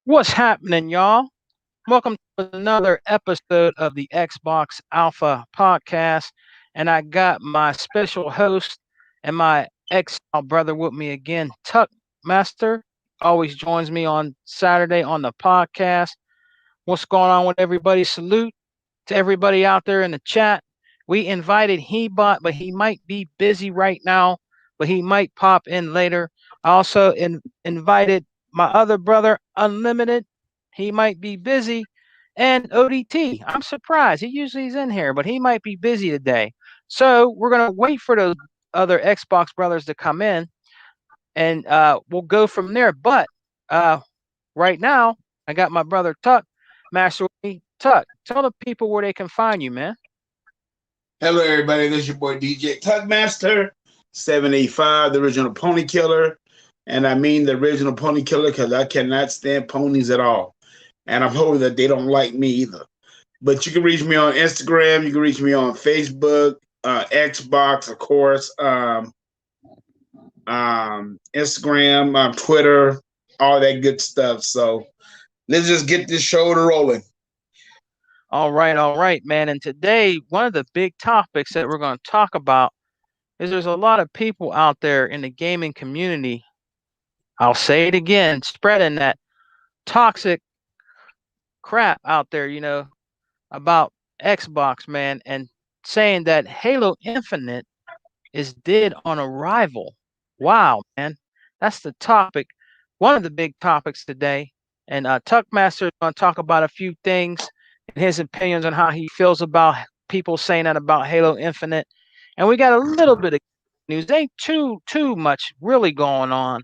What's happening, y'all? Welcome to another episode of the Xbox Alpha podcast. And I got my special host and my ex brother with me again, Tuck Master. Always joins me on Saturday on the podcast. What's going on with everybody? Salute to everybody out there in the chat. We invited Hebot, but he might be busy right now, but he might pop in later. I also invited my other brother, Unlimited. He might be busy. And ODT. I'm surprised. He usually is in here, but he might be busy today. So we're going to wait for those other Xbox brothers to come in and we'll go from there. But uh, right now, I got my brother Tuck, Master Tuck. Tell the people where they can find you, man. Hello, everybody. This is your boy DJ Tugmaster 785, the original pony killer. And I mean the original pony killer because I cannot stand ponies at all. And I'm hoping that they don't like me either. But you can reach me on Instagram. You can reach me on Facebook, Xbox, of course, Instagram, Twitter, all that good stuff. So let's just get this shoulder rolling. All right, man. And today, one of the big topics that we're going to talk about is there's a lot of people out there in the gaming community. I'll say it again, spreading that toxic crap out there, about Xbox, man, and saying that Halo Infinite is dead on arrival. Wow, man. That's the topic, one of the big topics today. And Tuckmaster is going to talk about a few things and his opinions on how he feels about people saying that about Halo Infinite. And we got a little bit of news. Ain't too much really going on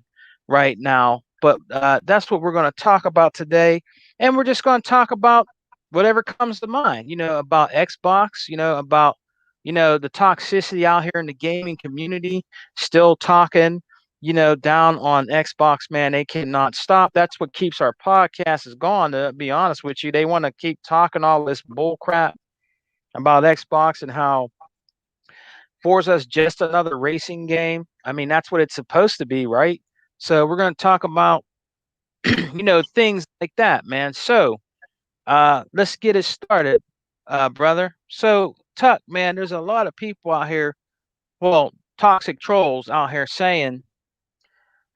right now, but that's what we're going to talk about today. And we're just going to talk about whatever comes to mind. About Xbox. About the toxicity out here in the gaming community. Still talking. Down on Xbox, man, they cannot stop. That's what keeps our podcast is going. To be honest with you, they want to keep talking all this bull crap about Xbox and how Forza is just another racing game. I mean, that's what it's supposed to be, right? So we're going to talk about, things like that, man. So let's get it started, brother. So Tuck, man, there's a lot of people out here, well, toxic trolls out here saying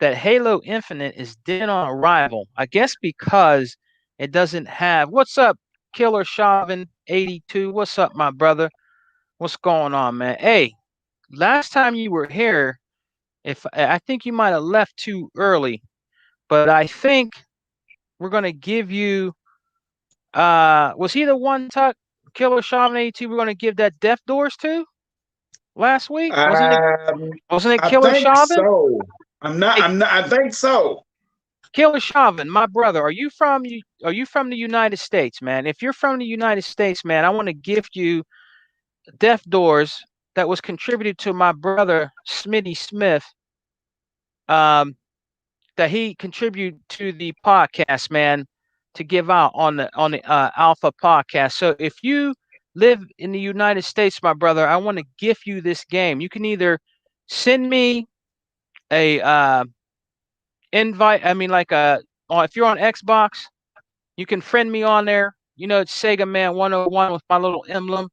that Halo Infinite is dead on arrival. I guess because it doesn't have. What's up, Killer Shavin 82? What's up, my brother? What's going on, man? Hey, last time you were here, if I think you might have left too early, but I think we're gonna give you. Was he the one Tuck Killer Shaman 82? We're gonna give that Death Doors to last week? Wasn't it? Um, Wasn't it I Killer think Shaman? so. I'm not. Hey, I'm not. I think so. Killer Shaman, my brother, Are you from the United States, man? If you're from the United States, man, I want to gift you Death Doors that was contributed to my brother Smitty Smith. Um, that he contributed to the podcast, man, to give out on the Alpha podcast. So if you live in the United States, my brother, I want to gift you this game. You can either send me a invite. I mean, like if you're on Xbox, you can friend me on there. It's Sega Man 101 with my little emblem.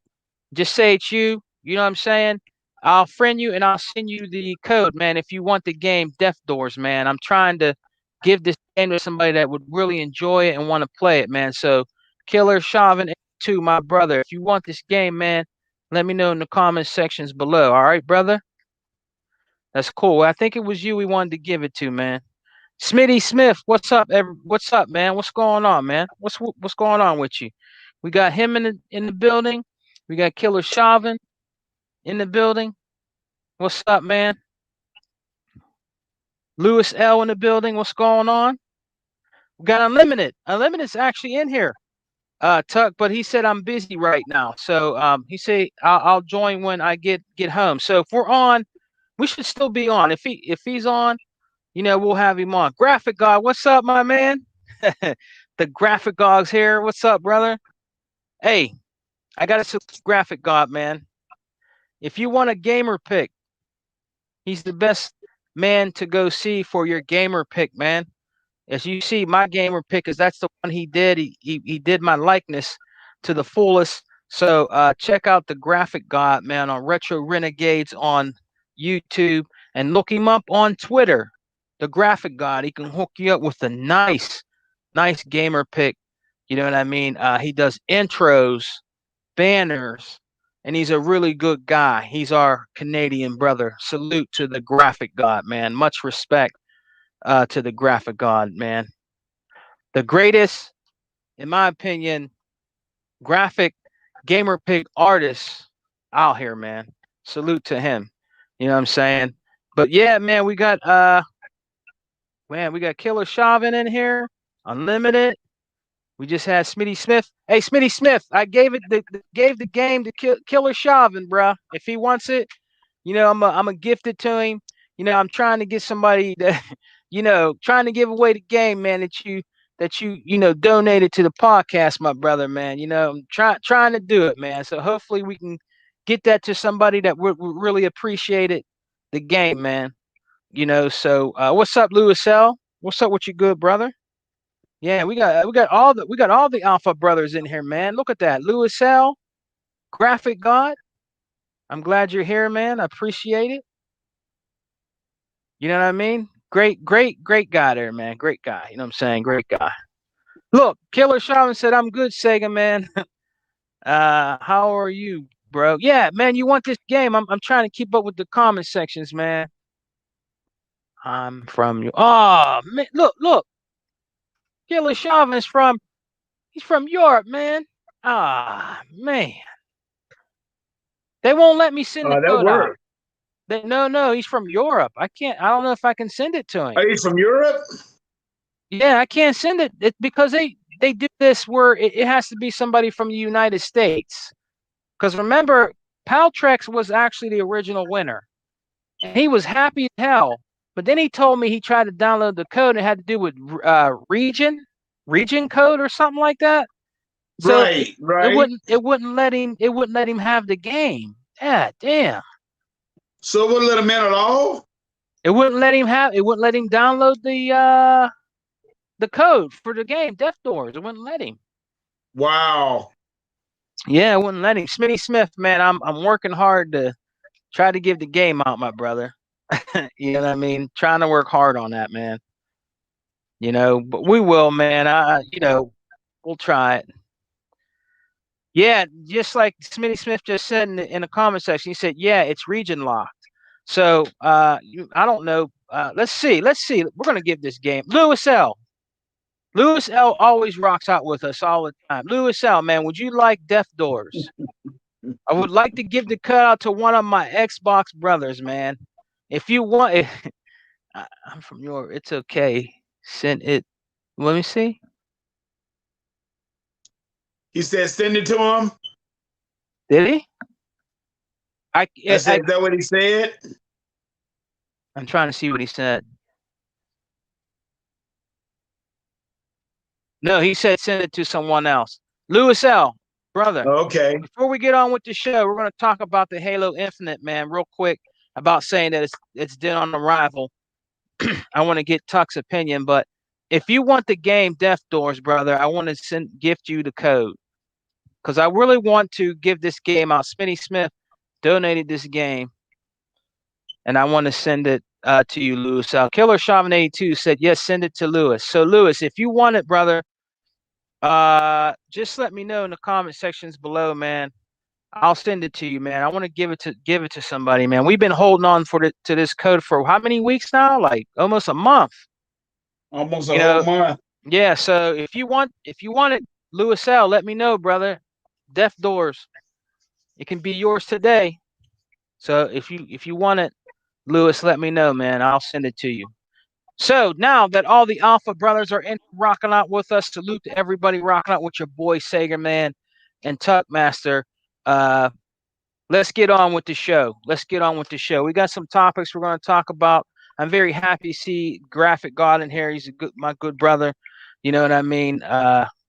Just say it's you. You know what I'm saying? I'll friend you and I'll send you the code, man, if you want the game Death Doors, man. I'm trying to give this game to somebody that would really enjoy it and want to play it, man. So, Killer Shavin 2, my brother, if you want this game, man, let me know in the comment sections below. All right, brother? That's cool. I think it was you we wanted to give it to, man. Smitty Smith, what's up? What's up, man? What's going on, man? What's going on with you? We got him in the building. We got Killer Shavin in the building. What's up, man? Lewis L in the building. What's going on? We got Unlimited. Unlimited's actually in here, Tuck, but he said I'm busy right now. So he said I'll join when I get home. So if we're on, we should still be on. If he's on, we'll have him on. Graphic God, what's up, my man? The Graphic God's here. What's up, brother? Hey, I got a Graphic God, man. If you want a gamer pick, he's the best man to go see for your gamer pick, man. As you see, my gamer pick is that's the one he did. He did my likeness to the fullest. So check out the Graphic God, man, on Retro Renegades on YouTube, and look him up on Twitter. The Graphic God. He can hook you up with a nice gamer pick. You know what I mean? He does intros, banners, and he's a really good guy. He's our Canadian brother. Salute to the Graphic God, man. Much respect to the Graphic God, man. The greatest, in my opinion, graphic gamer pick artist out here, man. Salute to him. You know what I'm saying? But yeah, man, we got Killer Shavin in here, Unlimited. We just had Smitty Smith. Hey, Smitty Smith, I gave the game to Killer Shavin, bruh. If he wants it, you know, I'm a gift it to him. You know, I'm trying to get somebody that, you know, trying to give away the game, man, that you know donated to the podcast, my brother, man. You know, I'm trying to do it, man. So hopefully we can get that to somebody that would really appreciate it, the game, man. You know, so what's up, Louis L? What's up with you, good brother? Yeah, we got all the Alpha brothers in here, man. Look at that, Louis L, Graphic God. I'm glad you're here, man. I appreciate it. You know what I mean? Great guy there, man. Great guy. You know what I'm saying? Great guy. Look, Killer Shaman said, I'm good, Sega, man. How are you, bro? Yeah, man, you want this game. I'm trying to keep up with the comment sections, man. I'm from you. Oh, man, look. Killer Shaman is he's from Europe, man. Ah, man. They won't let me send the That code out. worked. No, he's from Europe. I don't know if I can send it to him. Are you from Europe? Yeah, I can't send it, because they do this where it has to be somebody from the United States. Because remember, Paltrex was actually the original winner, and he was happy as hell. But then he told me he tried to download the code, and it had to do with region code or something like that. So Right. it wouldn't let him have the game. Yeah, damn. So it wouldn't let him in at all? It wouldn't let him download the code for the game, Death Doors. It wouldn't let him. Wow. Yeah, it wouldn't let him. Smitty Smith, man, I'm working hard to try to give the game out, my brother. You know what I mean? Trying to work hard on that, man. You know, but we will, man. We'll try it. Yeah, just like Smitty Smith just said in the comment section, he said, yeah, it's region locked. So I don't know. Let's see. We're gonna give this game. Louis L. Louis L always rocks out with us all the time. Louis L, man, would you like Death Doors? I would like to give the cutout to one of my Xbox brothers, man. If you want, I'm from Europe. It's okay. Send it. Let me see. He said send it to him. Did he? Is that what he said? I'm trying to see what he said. No, he said send it to someone else. Louis L, brother. Okay. Before we get on with the show, we're going to talk about the Halo Infinite, man, real quick, about saying that it's dead on arrival. I want to get Tuck's opinion, but if you want the game Death Doors, brother, I want to gift you the code, because I really want to give this game out. Smitty Smith donated this game, and I want to send it to you, Lewis. Killer Shaman 82 said, yes, send it to Lewis. So, Lewis, if you want it, brother, just let me know in the comment sections below, man. I'll send it to you, man. I want to give it to somebody, man. We've been holding on to this code for how many weeks now? Like almost a month. Almost a whole month. Yeah. So if you want it, Louis L, let me know, brother. Death Doors. It can be yours today. So if you want it, Louis, let me know, man. I'll send it to you. So now that all the Alpha brothers are in rocking out with us, salute to everybody rocking out with your boy Sager Man and Tuckmaster. Let's get on with the show. We got some topics we're going to talk about. I'm very happy to see Graphic God in here. He's my good brother. You know what I mean?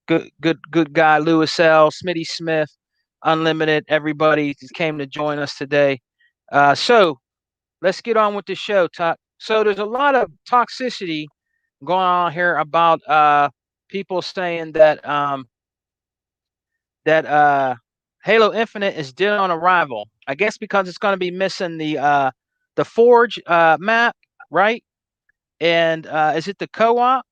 Good guy. Louis L, Smitty Smith, Unlimited. Everybody came to join us today. So let's get on with the show, Tuck. So there's a lot of toxicity going on here about people saying that Halo Infinite is dead on arrival. I guess because it's going to be missing the Forge map, right? And is it the co-op?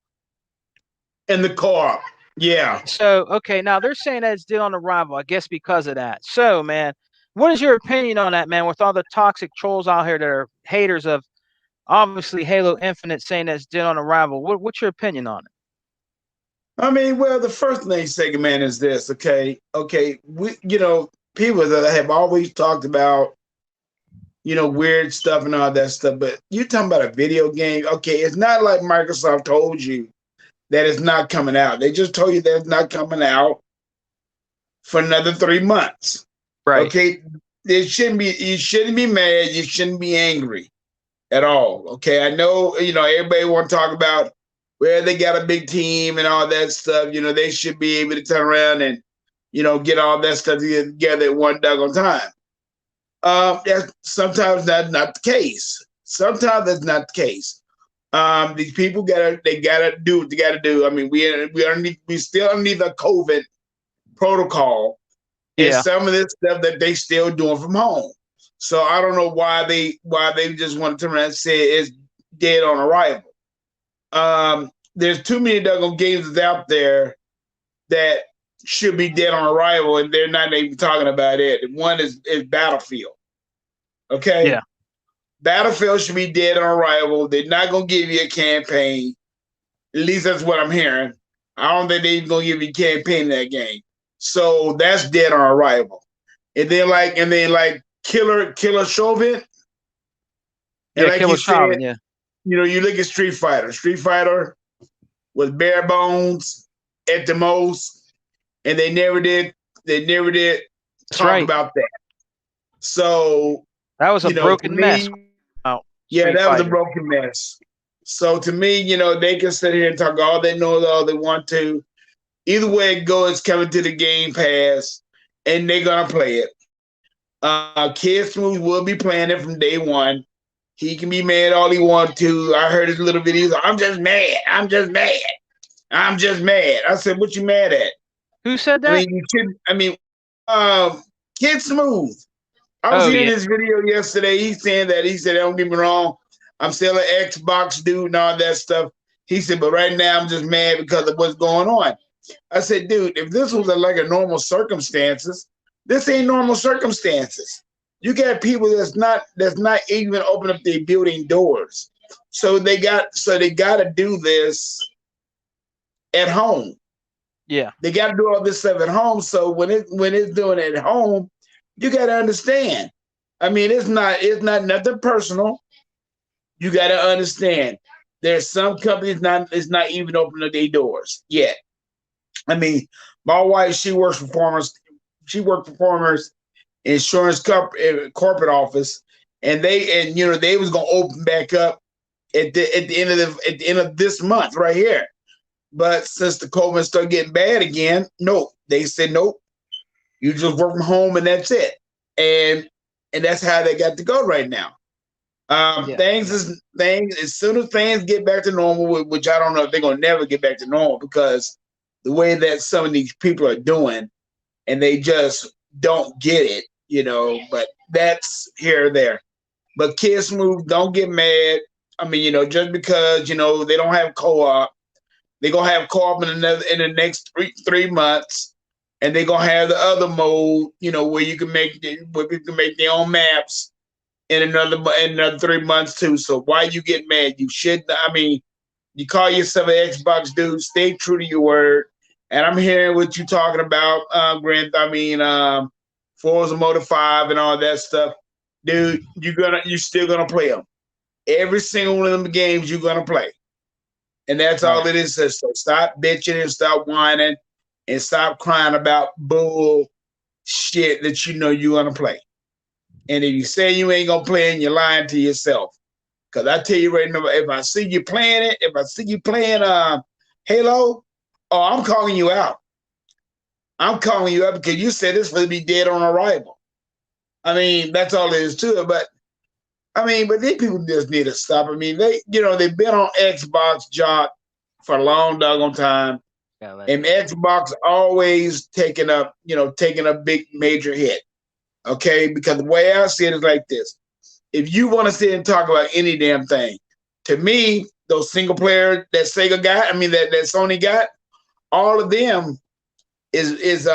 And the co-op. Yeah. So okay, now they're saying that it's dead on arrival. I guess because of that. So man, what is your opinion on that, man? With all the toxic trolls out here that are haters of obviously Halo Infinite saying that it's dead on arrival. What's your opinion on it? I mean, well, the first thing, second man, is this. Okay, we, people that have always talked about, weird stuff and all that stuff, but you're talking about a video game. Okay, it's not like Microsoft told you that it's not coming out. They just told you that it's not coming out for another 3 months. Right. Okay, you shouldn't be mad. You shouldn't be angry at all. Okay, I know, everybody want to talk about where they got a big team and all that stuff. They should be able to turn around and, get all that stuff together at one doggone time. That's sometimes not the case. Sometimes that's not the case. These people gotta do what they gotta do. I mean, we still underneath the COVID protocol, and some of this stuff that they still doing from home. So I don't know why they just want to turn around and say it's dead on arrival. There's too many doggone games out there that should be dead on arrival, and they're not even talking about it. One is Battlefield. Okay? Yeah. Battlefield should be dead on arrival. They're not going to give you a campaign. At least that's what I'm hearing. I don't think they're even going to give you a campaign in that game. So that's dead on arrival. And then Killer Chauvin. And like Killer Chauvin, yeah. You look at Street Fighter. Street Fighter was bare bones at the most, and they never did talk about that. So that was a broken mess. Yeah, that was a broken mess. So to me, they can sit here and talk all they know, all they want to. Either way it goes, it's coming to the Game Pass, and they're gonna play it. Kid Smooth will be playing it from day one. He can be mad all he wants to. I heard his little videos. I'm just mad. I'm just mad. I'm just mad. I said, what you mad at? Who said that? Kid Smooth. I was hearing this video yesterday. He said, don't get me wrong, I'm still an Xbox dude and all that stuff. He said, but right now I'm just mad because of what's going on. I said, dude, if this was like a normal circumstances, this ain't normal circumstances. You got people that's not even open up their building doors. So they got to do this at home. Yeah. They got to do all this stuff at home. So when it's doing it at home, you got to understand. I mean, it's not nothing personal. You got to understand. There's some companies it's not even opening their doors yet. I mean, my wife, she works for Farmers. She worked for Farmers Insurance corporate office, and they was gonna open back up at the end of this month right here. But since the COVID started getting bad again, nope. They said nope. You just work from home and that's it. And that's how they got to go right now. Things as soon as things get back to normal, which I don't know if they're gonna never get back to normal because the way that some of these people are doing, and they just don't get it, but that's here or there. But Kid Smooth, don't get mad. I mean, just because, they don't have co-op, they're gonna have co-op in the next 3 months, and they're gonna have the other mode, where you can make their own maps in another 3 months too. So why you get mad? You should. I mean, you call yourself an Xbox dude. Stay true to your word. And I'm hearing what you're talking about, Forza Motorsport 5 and all that stuff, dude. You're still gonna play them. Every single one of them games you're gonna play, and that's all it is. So stop bitching and stop whining and stop crying about bull shit that you're gonna play. And if you say you ain't gonna play it, you're lying to yourself. Because I tell you right now, if I see you playing it, if I see you playing Halo, oh, I'm calling you out. I'm calling you out because you said it's going to be dead on arrival. I mean, that's all there is to it. But these people just need to stop. I mean, they've been on Xbox, Jock, for a long doggone time. And Xbox always taking a big major hit. Okay, because the way I see it is like this: if you want to sit and talk about any damn thing, to me, those single player that Sega got, that Sony got, all of them is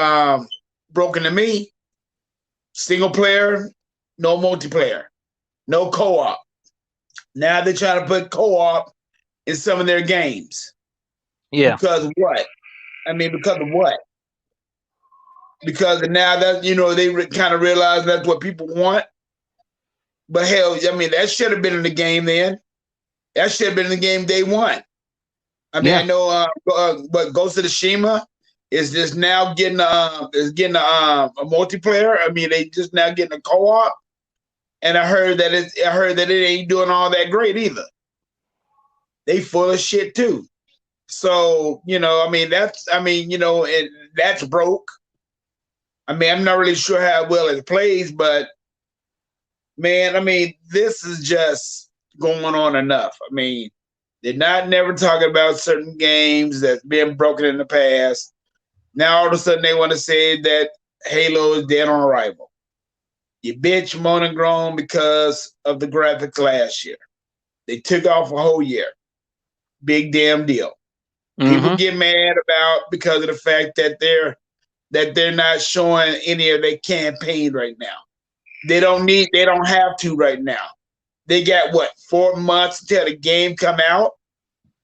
broken to me. Single player, no multiplayer, no co-op. Now they're trying to put co-op in some of their games. Yeah. Because what? Because of what? Because now that they kind of realize that's what people want. But hell, that should have been in the game then. That should have been in the game day one. I know, but Ghost of Tsushima is just now getting a multiplayer. They just now getting a co-op, and I heard that it ain't doing all that great either. They full of shit too. So that's broke. I'm not really sure how well it plays, but man, this is just going on enough. They're not never talking about certain games that's been broken in the past. Now all of a sudden they want to say that Halo is dead on arrival. You bitch, moan, and groan because of the graphics last year. They took off a whole year. Big damn deal. Mm-hmm. People get mad about because of the fact that they're not showing any of their campaign right now. They don't have to right now. They got 4 months until the game come out.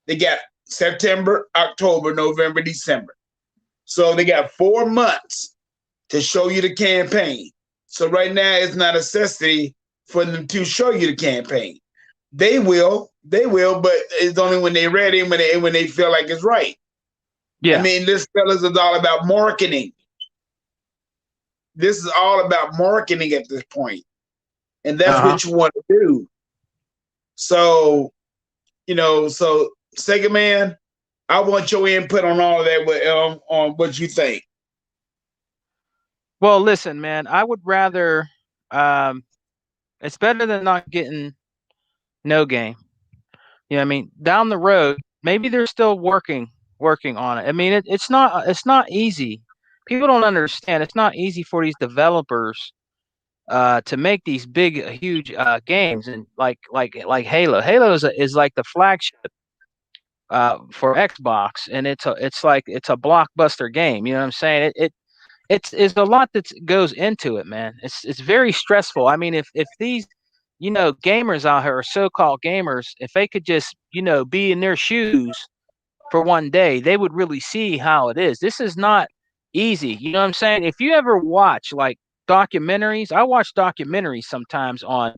They got September, October, November, December. So they got 4 months to show you the campaign. So right now it's not a necessity for them to show you the campaign. They will, but it's only when they're ready, when they feel like it's right. Yeah. This fellas is all about marketing. This is all about marketing at this point. And that's what you want to do. So, Sega Man, I want your input on all of that, on what you think. Well, listen, man, I would rather, it's better than not getting no game. Down the road, maybe they're still working on it. It's not easy. People don't understand. It's not easy for these developers to make these big, huge games, and like Halo. Halo is like the flagship for Xbox, and it's a blockbuster game. You know what I'm saying? It's a lot that goes into it, man. It's very stressful. If these gamers out here, or so-called gamers, if they could just be in their shoes for one day, they would really see how it is. This is not easy. You know what I'm saying? If you ever watch like documentaries, I watch documentaries sometimes on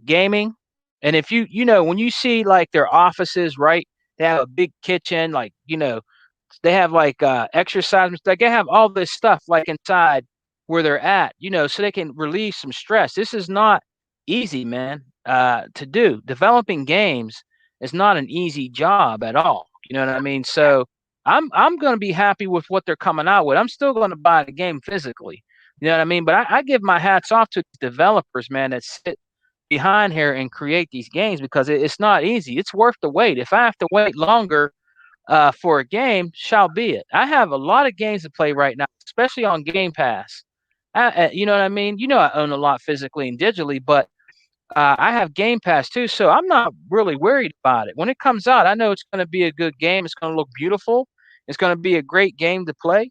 gaming, and if when you see like their offices, right? They have a big kitchen, like they have like exercise, like they have all this stuff like inside where they're at, so they can relieve some stress. This is not easy, man, to do. Developing games is not an easy job at all. You know what I mean? So I'm going to be happy with what they're coming out with. I'm still going to buy the game physically. You know what I mean? But I give my hats off to developers, man, that sit behind here and create these games, because it's not easy. It's worth the wait. If I have to wait longer for a game, shall be it. I have a lot of games to play right now, especially on Game Pass. You know what I mean? I own a lot physically and digitally, but I have Game Pass too, so I'm not really worried about it. When it comes out, I know it's going to be a good game. It's going to look beautiful. It's going to be a great game to play.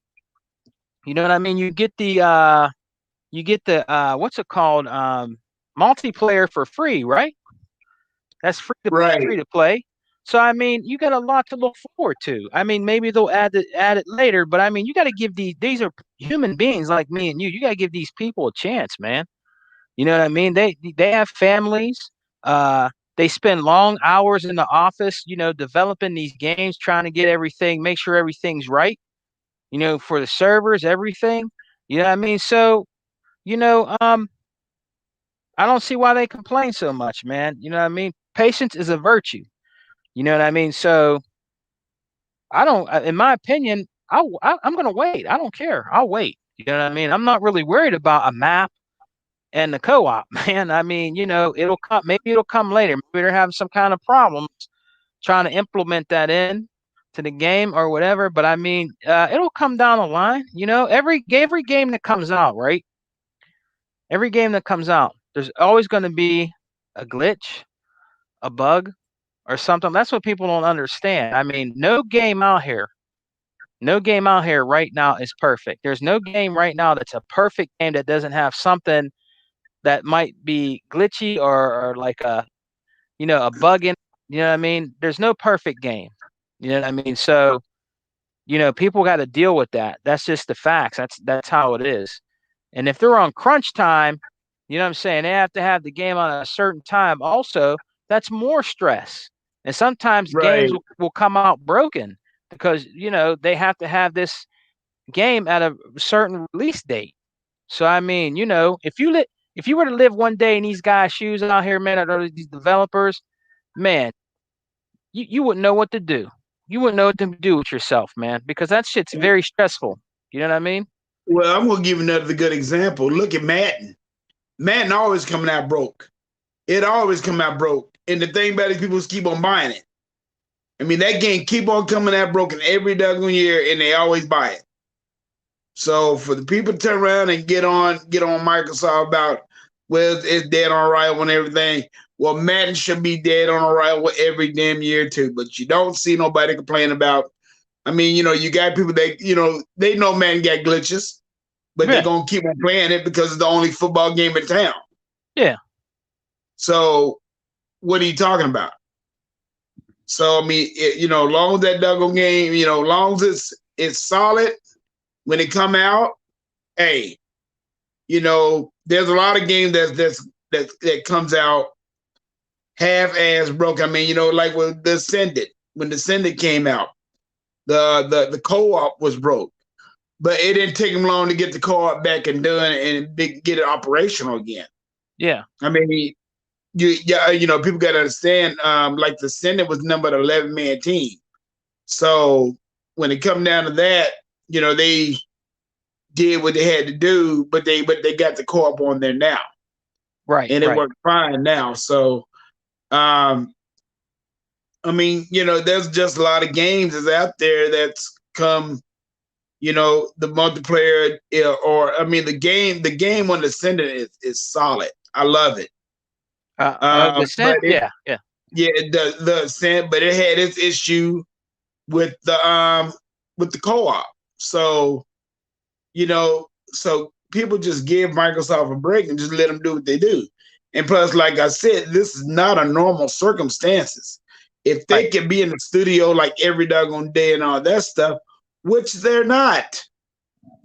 You know what I mean? You get the what's it called? Multiplayer for free, right? That's free to play. So you got a lot to look forward to. Maybe they'll add it later, but you got to give these are human beings like me and you. You got to give these people a chance, man. You know what I mean? They have families. They spend long hours in the office, developing these games, trying to get everything, make sure everything's right. For the servers, everything. You know what I mean? So, I don't see why they complain so much, man. You know what I mean? Patience is a virtue. You know what I mean? So I don't, in my opinion, I'm going to wait. I don't care. I'll wait. You know what I mean? I'm not really worried about a map and the co-op, man. It'll come. Maybe it'll come later. Maybe they're having some kind of problems trying to implement that in to the game or whatever. But I mean, it'll come down the line. Every game that comes out, right? Every game that comes out, there's always going to be a glitch, a bug, or something. That's what people don't understand. I mean, no game out here right now is perfect. There's no game right now that's a perfect game that doesn't have something that might be glitchy or like a bug in. You know what I mean? There's no perfect game. You know what I mean? So, people got to deal with that. That's just the facts. That's how it is. And if they're on crunch time, you know what I'm saying? They have to have the game on a certain time. Also, that's more stress. And sometimes Right. games will come out broken because, they have to have this game at a certain release date. So I mean, if you were to live one day in these guys' shoes out here, man, or these developers, man, you wouldn't know what to do. You wouldn't know what to do with yourself, man, because that shit's very stressful. You know what I mean? Well, I'm gonna give another good example. Look at Madden. Madden always coming out broke. It always come out broke. And the thing about it, people just keep on buying it. I mean, that game keep on coming out broken every dozen year, and they always buy it. So for the people to turn around and get on Microsoft about, well, it's dead on arrival and everything. Well, Madden should be dead on arrival every damn year too. But you don't see nobody complain about. I mean, you got people that they know Madden got glitches, but they're Yeah. gonna keep on playing it because it's the only football game in town. Yeah. So what are you talking about? So I mean, long as that doggone game, long as it's solid when it come out, hey, there's a lot of games that comes out half-ass broke. I mean, like when Descendant came out, the co-op was broke, but it didn't take them long to get the co-op back and done and get it operational again. Yeah. I mean, people got to understand. Like the Senate was numbered 11-man team, so when it come down to that, they did what they had to do, but they got the co-op on there now, Right. and it Right. worked fine now. So, I mean, there's just a lot of games that's out there that's come. The multiplayer, or I mean, the game on Descendant is solid. I love it. But Descent. it, Yeah. Yeah. yeah, the Ascent, but it had its issue with the co-op. So, so people just give Microsoft a break and just let them do what they do. And plus, like I said, this is not a normal circumstances. If they Right. could be in the studio like every doggone day and all that stuff, which they're not.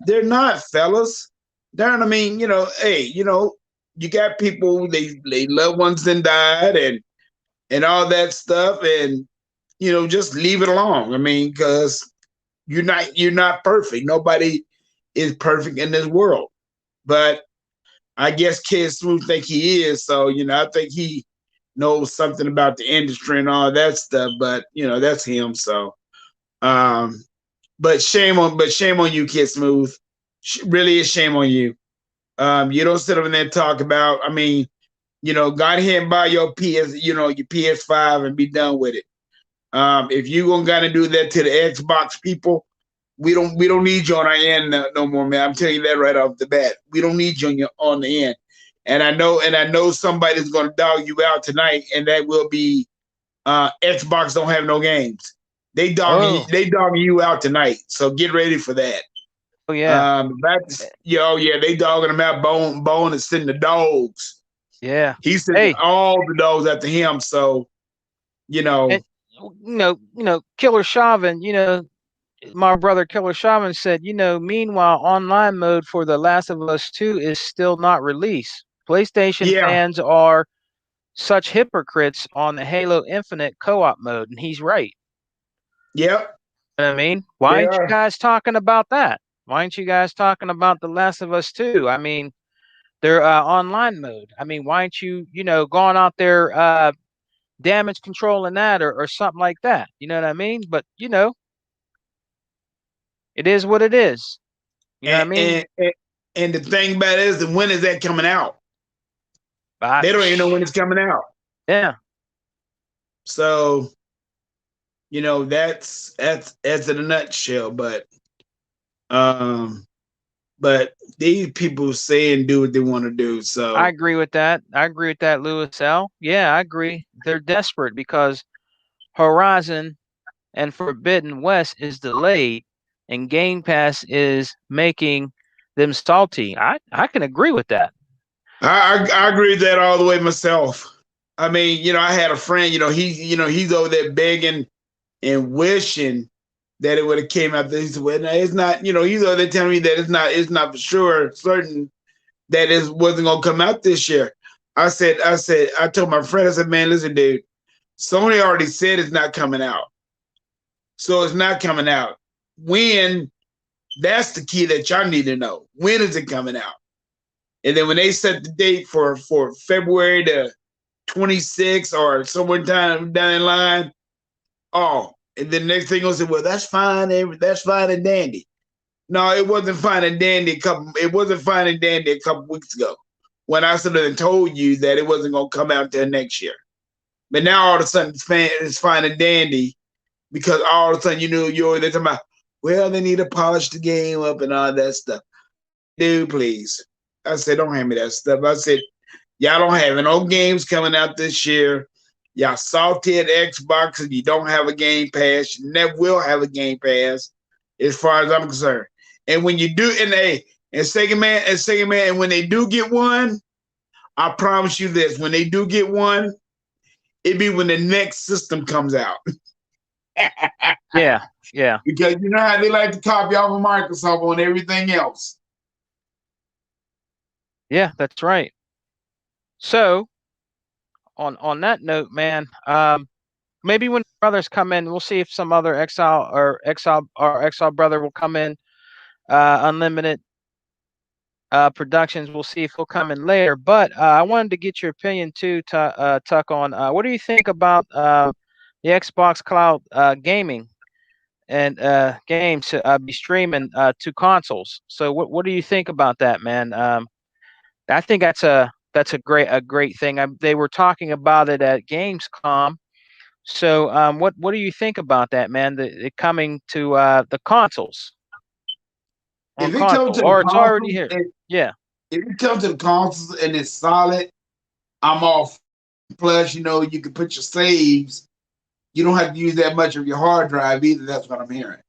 They're not, fellas. Darn, I mean, hey, you got people, they loved ones that died and all that stuff, and just leave it alone. I mean, because you're not perfect. Nobody is perfect in this world. But I guess Kid Smooth think he is. So, I think he knows something about the industry and all that stuff. But, that's him. So but shame on you, Kid Smooth. Really is shame on you. You don't sit over there and talk about, I mean, go ahead and buy your your PS5 and be done with it. If you gonna gotta do that to the Xbox people, we don't need you on our end no more, man. I'm telling you that right off the bat. We don't need you on the end. And I know somebody's gonna dog you out tonight, and that will be Xbox don't have no games. They dogging you out tonight. So get ready for that. Oh yeah. They dogging them out. Bone is sending the dogs. Yeah. He's sending Hey. all the dogs after him. So And Killer Chauvin. My brother Killer Shaman said, meanwhile, online mode for The Last of Us 2 is still not released. PlayStation yeah, fans are such hypocrites on the Halo Infinite co-op mode, and he's right. yep. You know what I mean, why They aren't you are. guys talking about that? Why aren't you guys talking about The Last of Us 2? I mean, their online mode. I mean, why aren't you, going out there damage controlling that or something like that? You know what I mean? But it is what it is. You know what I And, mean? and, and, and the thing about it is, when is that coming out? But They don't even know when it's coming out. yeah. So, That's in a nutshell. Um, but these people say and do what they want to do. I So agree with that. I agree with that, Lewis L. Yeah, I agree. They're desperate because Horizon and Forbidden West is delayed, and Game Pass is making them salty. I can agree with that. I agree with that all the way myself. I mean, I had a friend, he's over there begging and wishing that it would have came out this way. Now, it's not, he's over there telling me that it's not for sure certain that it wasn't gonna come out this year. I told my friend, I said, man, listen, dude, Sony already said it's not coming out. So it's not coming out. When, that's the key that y'all need to know. When is it coming out? And then when they set the date for February the 26th or somewhere down the line, oh, and then the next thing will say, well, that's fine, that's fine and dandy. No, it wasn't fine and dandy a couple weeks ago when I sort of told you that it wasn't gonna come out till next year. But now all of a sudden it's fine and dandy because all of a sudden they're talking about, well, they need to polish the game up and all that stuff. Dude, please. I said, don't hand me that stuff. I said, y'all don't have no games coming out this year. Y'all salty at Xbox and you don't have a Game Pass. You never will have a Game Pass, as far as I'm concerned. And when you do, and second man, and when they do get one, I promise you this: when they do get one, it be when the next system comes out. Yeah, yeah. Because you know how they like to copy off of Microsoft on everything else. Yeah, that's right. So, on that note, man, maybe when brothers come in, we'll see if some other Exile brother will come in. Unlimited Productions. We'll see if he'll come in later. But I wanted to get your opinion too, Tuck, on what do you think about the Xbox Cloud gaming and games to be streaming to consoles? So what do you think about that, man? I think that's a great thing. They were talking about it at Gamescom. So what do you think about that, man? It coming to the consoles on If it comes console, to the or it's already consoles, here? Yeah. if it comes to the consoles and it's solid, I'm off. Plus, you can put your saves. You don't have to use that much of your hard drive either. That's what I'm hearing.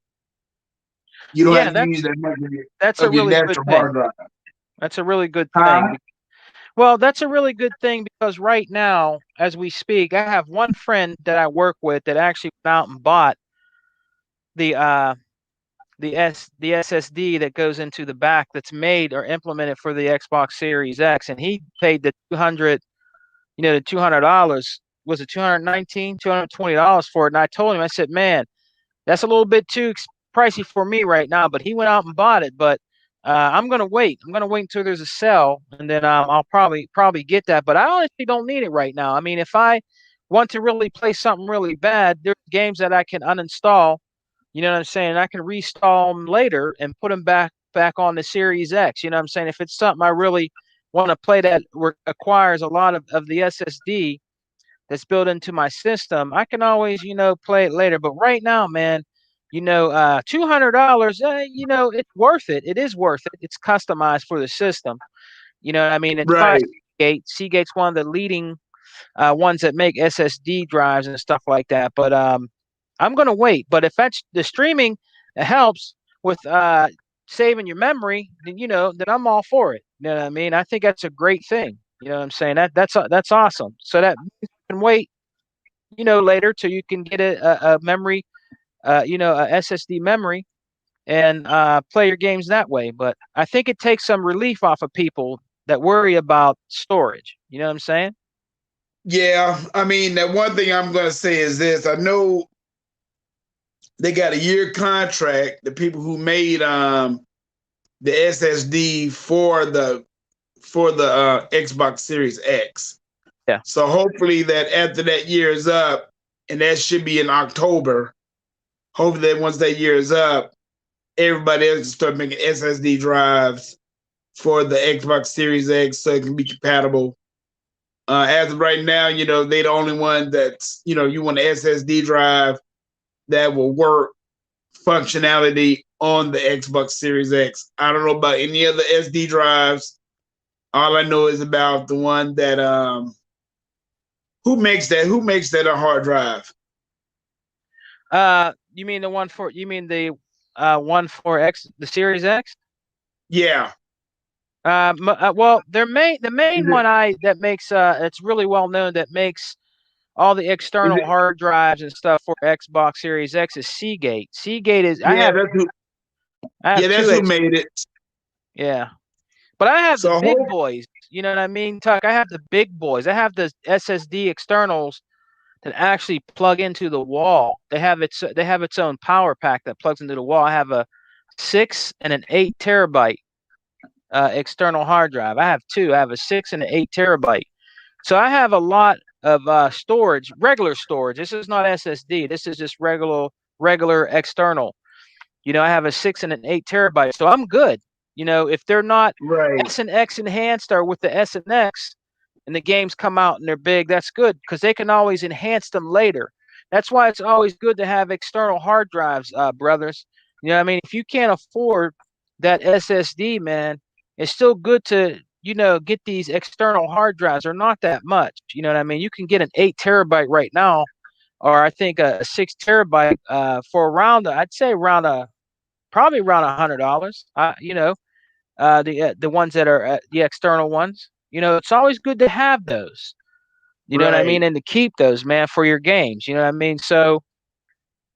You don't Yeah, have to use that much that's a of your really good natural thing. hard drive. That's a really good Huh? thing. Well, that's a really good thing because right now, as we speak, I have one friend that I work with that actually went out and bought the the SSD that goes into the back that's made or implemented for the Xbox Series X, and he paid the $200. Was it $220 for it? And I told him, I said, man, that's a little bit too pricey for me right now. But he went out and bought it. But I'm gonna wait. I'm gonna wait until there's a sale, and then I'll probably get that. But I honestly don't need it right now. I mean, if I want to really play something really bad, there's games that I can uninstall. You know what I'm saying? I can reinstall them later and put them back on the Series X. You know what I'm saying? If it's something I really want to play that requires a lot of the SSD that's built into my system, I can always, play it later. But right now, man, $200, it's worth it. It is worth it. It's customized for the system. You know what I mean? It's by Right. Seagate. Seagate's one of the leading ones that make SSD drives and stuff like that. But I'm gonna wait. But if that's the streaming helps with saving your memory, then then I'm all for it. You know what I mean? I think that's a great thing. You know what I'm saying? That's awesome. So that you can wait, later till you can get a memory, a SSD memory, and play your games that way. But I think it takes some relief off of people that worry about storage. You know what I'm saying? Yeah. I mean, that one thing I'm going to say is this. I know they got a year contract. The people who made the SSD for the Xbox Series X. Yeah. So hopefully that after that year is up, and that should be in October. Hopefully that once that year is up, everybody else can start making SSD drives for the Xbox Series X so it can be compatible. As of right now, they're the only one that's, you want an SSD drive that will work functionality on the Xbox Series X. I don't know about any other SD drives. All I know is about the one that who makes that? Who makes that a hard drive? You mean the one for one for X, the Series X? Yeah. Well, the main one that makes it's really well known, that makes all the external hard drives and stuff for Xbox Series X is Seagate. Seagate is that's who made it. Yeah. But I have the So big boys. You know what I mean, Tuck? I have the big boys. I have the SSD externals that actually plug into the wall. They have its own power pack that plugs into the wall. I have a 6 and an 8 terabyte external hard drive. I have two. I have a 6 and an 8 terabyte. So I have a lot of storage, regular storage. This is not SSD. This is just regular external. I have a 6 and an 8 terabyte. So I'm good. If they're not S and X enhanced, or with the S and X, and the games come out and they're big, that's good, because they can always enhance them later. That's why it's always good to have external hard drives, brothers. You know what I mean? If you can't afford that SSD, man, it's still good to, get these external hard drives. They're not that much. You know what I mean? You can get an 8 terabyte right now, or I think a 6 terabyte for I'd say probably around $100. The ones that are the external ones. It's always good to have those. You know what I mean, and to keep those, man, for your games. You know what I mean. So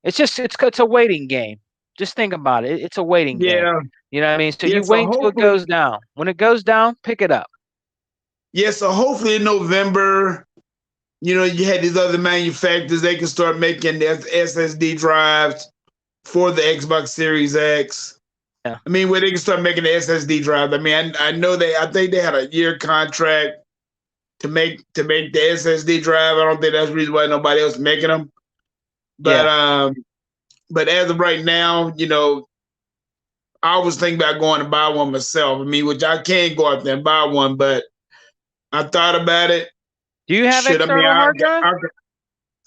it's a waiting game. Just think about it. It's a waiting game. You know what I mean. So you wait until it goes down. When it goes down, pick it up. Yeah. So hopefully in November, you had these other manufacturers, they can start making the SSD drives for the Xbox Series X. Yeah. I mean, where they can start making the SSD drive. I mean, I know I think they had a year contract to make the SSD drive. I don't think that's the reason why nobody else making them. But but as of right now, I was thinking about going to buy one myself. I mean, which I can't go out there and buy one, but I thought about it. Do you have external hard drive?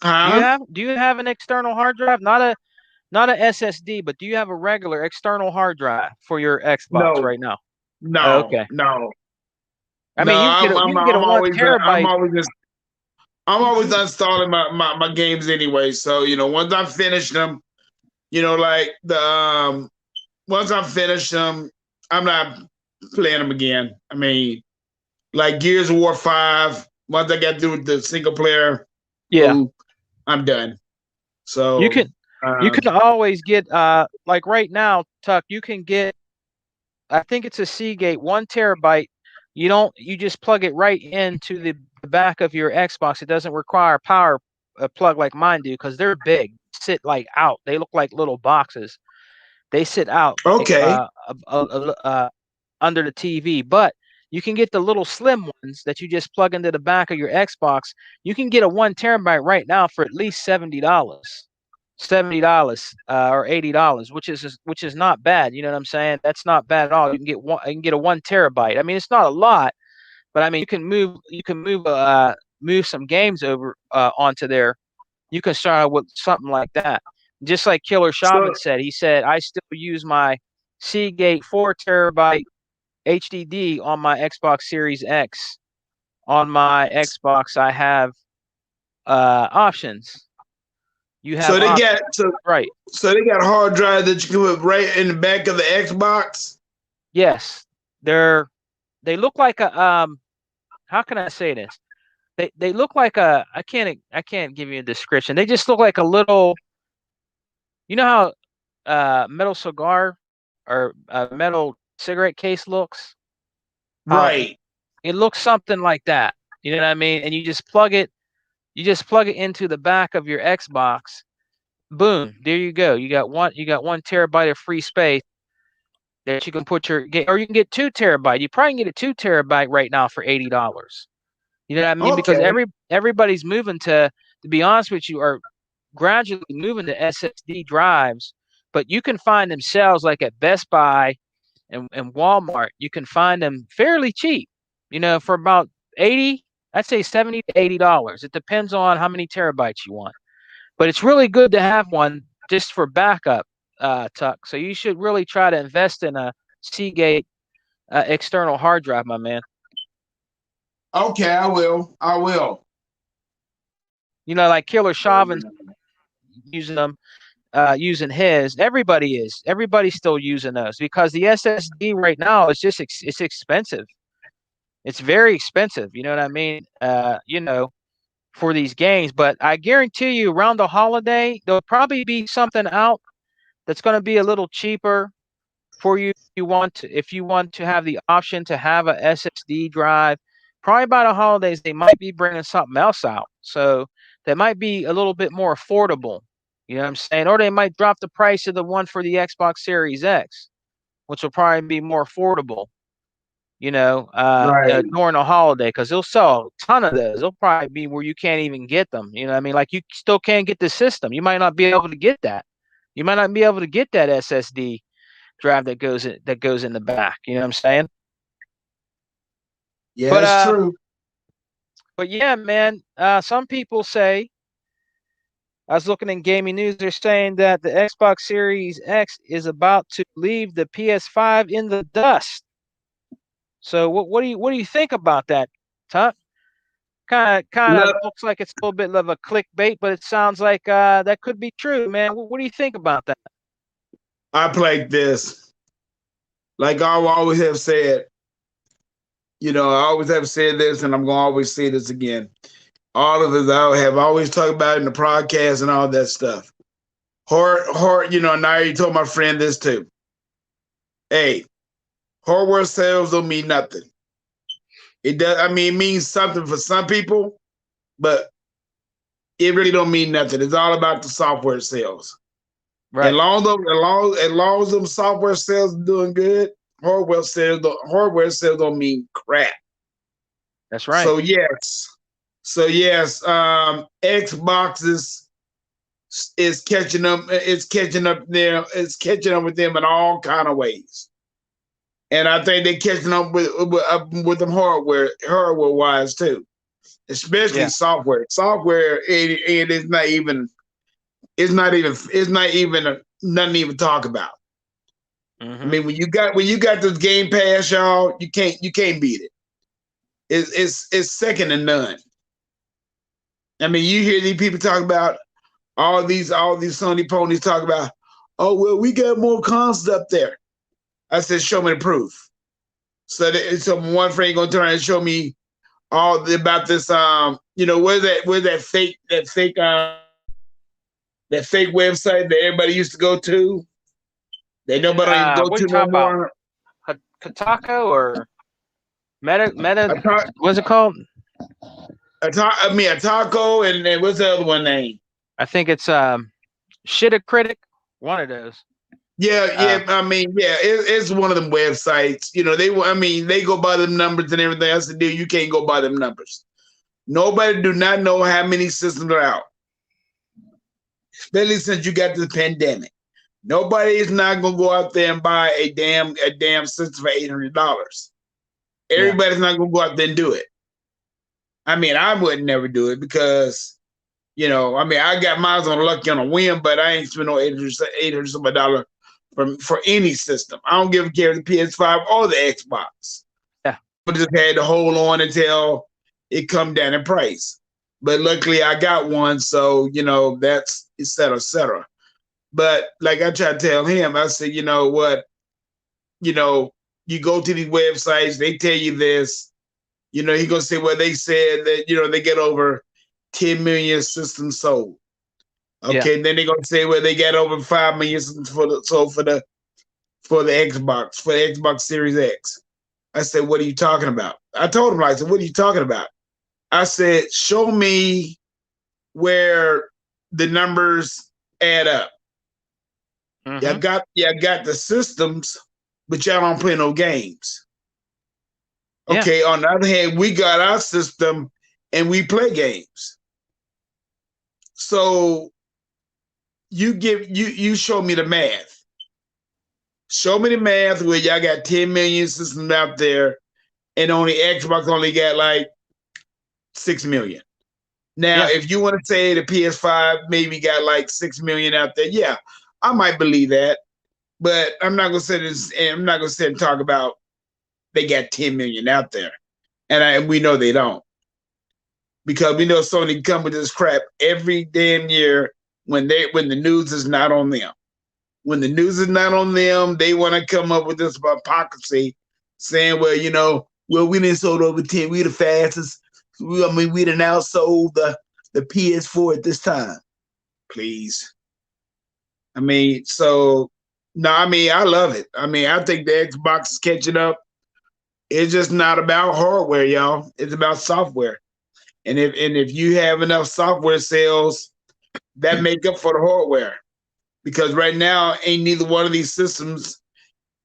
Huh? Do you have an external hard drive? Not a SSD, but do you have a regular external hard drive for your Xbox right now? No. Okay. No. I mean, you can get a 1 terabyte. I'm always uninstalling my games anyway. So once I finish them, like once I finish them, I'm not playing them again. I mean, like Gears of War 5. Once I got through with the single player, I'm done. So you can always get like right now, Tuck. You can get, I think it's a Seagate 1 terabyte. You just plug it right into the back of your Xbox. It doesn't require power plug like mine do, because they're big, sit like out. They look like little boxes. They sit out under the TV. But you can get the little slim ones that you just plug into the back of your Xbox. You can get a 1 terabyte right now for at least $70. $70 or $80, which is not bad. You know what I'm saying? That's not bad at all. You can get a 1 terabyte. I mean, it's not a lot, but I mean, you can move some games over onto there. You can start out with something like that. Just like Killer Shaman said, he said, I still use my Seagate 4 terabyte HDD on my Xbox Series X. On my Xbox, I have options. You have So they got hard drive that you can put right in the back of the Xbox. Yes, they look like a how can I say this? They look like a I can't give you a description. They just look like a little. You know how metal cigar or metal cigarette case looks? Right. It looks something like that. You know what I mean? And you just plug it into the back of your Xbox. Boom, there you go. You got 1 terabyte of free space that you can put or you can get 2 terabyte. You probably can get a 2 terabyte right now for $80. You know what I mean? Okay. Because everybody's moving to be honest with you, are gradually moving to SSD drives, but you can find them sales like at Best Buy and Walmart. You can find them fairly cheap, for about 80, I'd say $70 to $80. It depends on how many terabytes you want. But it's really good to have one just for backup, Tuck. So you should really try to invest in a Seagate external hard drive, my man. Okay, I will. I will. You know, like Killer Chauvin's using them, using his. Everybody is. Everybody's still using those because the SSD right now is just it's expensive. It's very expensive. You know what I mean? You know, for these games. But I guarantee you, around the holiday, there'll probably be something out that's going to be a little cheaper for you. If you want to have the option to have a SSD drive. Probably by the holidays, they might be bringing something else out. So that might be a little bit more affordable. You know what I'm saying? Or they might drop the price of the one for the Xbox Series X, which will probably be more affordable, Right. during the holiday because they'll sell a ton of those. They'll probably be where you can't even get them. You know what I mean? Like you still can't get the system. You might not be able to get that. You might not be able to get that SSD drive that goes in the back. You know what I'm saying? Yeah, But that's true. but yeah, man. Some people say I was looking in gaming news. They're saying that the Xbox Series X is about to leave the PS5 in the dust. So what do you think about that, Tuck? Kind of Look, looks like it's a little bit of a clickbait, but it sounds like that could be true, man. What do you think about that? I played this. Like I always have said, I always have said this, and I'm gonna always say this again. All of us I have always talked about in the podcast and all that stuff. Hard, and I already told my friend this too. Hey, hardware sales don't mean nothing. It does. I mean, it means something for some people, but it really don't mean nothing. It's all about the software sales. Right. As long as them software sales are doing good, hardware sales don't mean crap. That's right. So yes, Xbox is catching up. It's catching up there. It's catching up with them in all kind of ways. And I think they're catching up with them hardware wise too, especially Yeah. software. Software it is not even. It's not even. It's not even nothing to even talk about. Mm-hmm. I mean, when you got this Game Pass, y'all, you can't beat it. It's second to none. I mean, you hear these people talk about all these Sony ponies talk about, oh well, we got more consoles up there. I said, show me the proof. So one friend gonna turn around and show me about this. Where's that fake website that everybody used to go to that nobody don't even go What are to you no talking about? more. Kotaku or Meta? Ata- What's it called? Ataco and what's the other one name? I think it's Shitacritic. One of those. Yeah. I mean, yeah, it's one of them websites. They go by them numbers and everything. I said, dude, you can't go by them numbers. Nobody do not know how many systems are out, especially since you got this pandemic. Nobody is not gonna go out there and buy a damn system for $800. Everybody's not gonna go out there and do it. I mean, I would never do it because, I got mine on lucky on a whim, but I ain't spend no $800 some dollar for any system. I don't give a care the PS5 or the Xbox. Yeah, I just had to hold on until it come down in price. But luckily, I got one, so that's et cetera, et cetera. But like I try to tell him, I said, you know what, you go to these websites, they tell you this. He gonna say, well, they said that they get over 10 million systems sold. Okay, yeah. Then they're gonna say, well, they got over 5 million systems for the Xbox Series X. I said, what are you talking about? I told him, I said, what are you talking about? I said, show me where the numbers add up. Mm-hmm. Y'all got the systems, but y'all don't play no games. Okay, yeah. On the other hand, we got our system and we play games. So you show me the math. Show me the math where y'all got 10 million systems out there and only Xbox only got like 6 million. Now, Yeah. if you want to say the PS5 maybe got like 6 million out there, yeah, I might believe that. But I'm not gonna say this, and I'm not gonna sit and talk about they got 10 million out there. And we know they don't. Because we know Sony come with this crap every damn year when the news is not on them. When the news is not on them, they want to come up with this hypocrisy, saying, "Well, well, we didn't sold over 10. We the fastest. We done outsold the PS4 at this time." Please, so no, I love it. I think the Xbox is catching up. It's just not about hardware, y'all. It's about software. And if you have enough software sales, that make up for the hardware. Because right now, ain't neither one of these systems.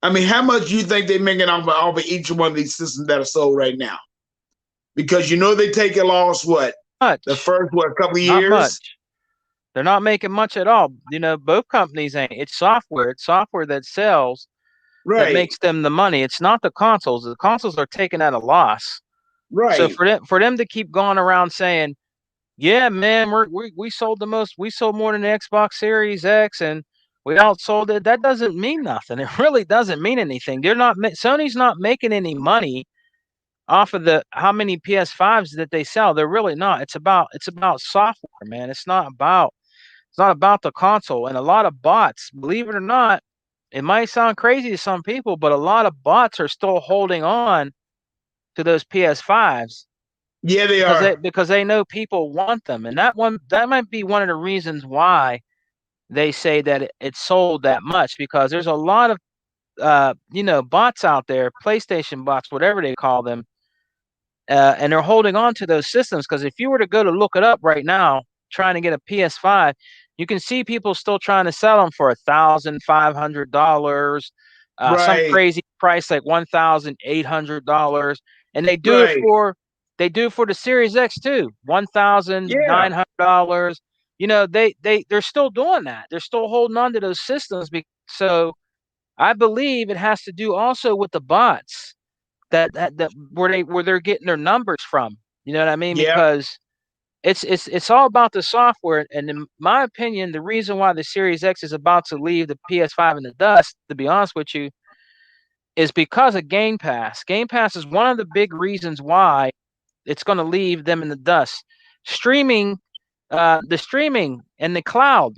How much do you think they're making off of each one of these systems that are sold right now? Because they take a loss, what? Much. The first, couple of Not years? much. They're not making much at all. Both companies ain't. It's software. It's software that sells, that Right. makes them the money. It's not the consoles. The consoles are taking at a loss. Right. So for them to keep going around saying, "Yeah, man, we sold we sold more than the Xbox Series X, and we outsold it," that doesn't mean nothing. It really doesn't mean anything. Sony's not making any money off of how many PS5s that they sell. They're really not. It's about software, man. It's not about the console. And a lot of bots, believe it or not, it might sound crazy to some people, but a lot of bots are still holding on to those PS5s. Yeah, they are. Because they know people want them. And that might be one of the reasons why they say that it sold that much, because there's a lot of bots out there, PlayStation bots, whatever they call them, and they're holding on to those systems. Because if you were to go to look it up right now, trying to get a PS5, you can see people still trying to sell them for $1,500, some crazy price like $1,800, and they do it for the Series X too, $1,900. They're still doing that. They're still holding on to those systems. So I believe it has to do also with the bots that where they're getting their numbers from. You know what I mean? Yeah. Because it's all about the software. And in my opinion, the reason why the Series X is about to leave the PS5 in the dust, to be honest with you, is because of Game Pass. Game Pass is one of the big reasons why it's going to leave them in the dust. Streaming, the streaming and the cloud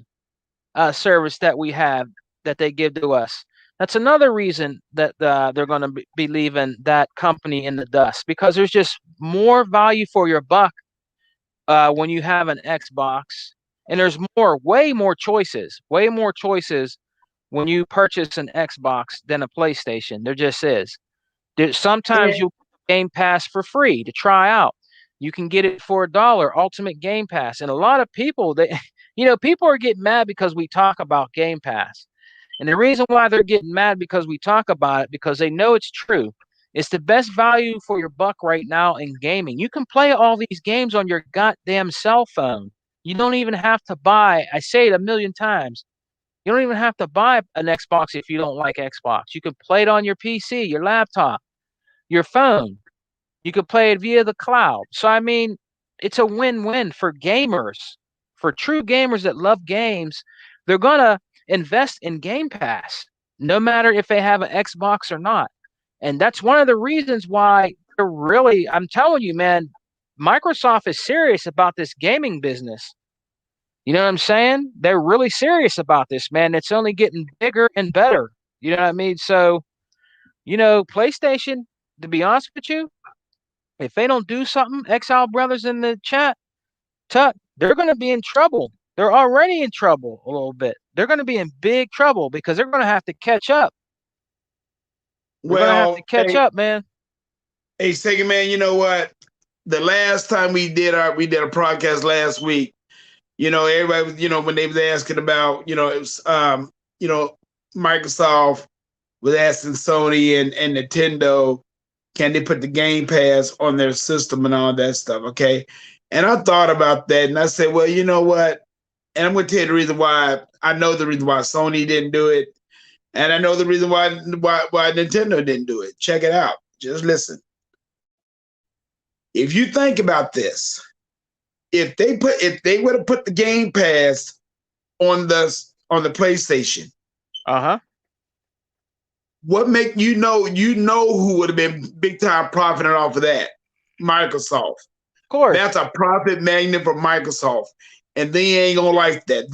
service that we have that they give to us. That's another reason that they're going to be leaving that company in the dust, because there's just more value for your buck when you have an Xbox, and there's way more choices when you purchase an Xbox than a PlayStation. There just is. Sometimes you'll get Game Pass for free to try out. You can get it for $1, Ultimate Game Pass. And a lot of people, people are getting mad because we talk about Game Pass. And the reason why they're getting mad because we talk about it, because they know it's true. It's the best value for your buck right now in gaming. You can play all these games on your goddamn cell phone. You don't even have to buy, I say it a million times, you don't even have to buy an Xbox if you don't like Xbox. You can play it on your PC, your laptop, your phone. You could play it via the cloud. So, it's a win-win for gamers, for true gamers that love games. They're going to invest in Game Pass, no matter if they have an Xbox or not. And that's one of the reasons why I'm telling you, man, Microsoft is serious about this gaming business. You know what I'm saying? They're really serious about this, man. It's only getting bigger and better. You know what I mean? So, PlayStation, to be honest with you, if they don't do something, Exile Brothers in the chat, they're going to be in trouble. They're already in trouble a little bit. They're going to be in big trouble because they're going to have to catch up. We're going to have to catch up, man. Hey, Second Man, you know what? The last time we did a podcast last week, everybody was, when they was asking about, it was, Microsoft was asking Sony and Nintendo, can they put the Game Pass on their system and all that stuff, okay? And I thought about that, and I said, well, you know what? And I'm going to tell you the reason why. I know the reason why Sony didn't do it, and I know the reason why Nintendo didn't do it. Check it out. Just listen. If you think about this, if they would have put the Game Pass on the PlayStation, what make you know who would have been big time profiting off of that? Microsoft. Of course. That's a profit magnet for Microsoft. And they ain't gonna like that.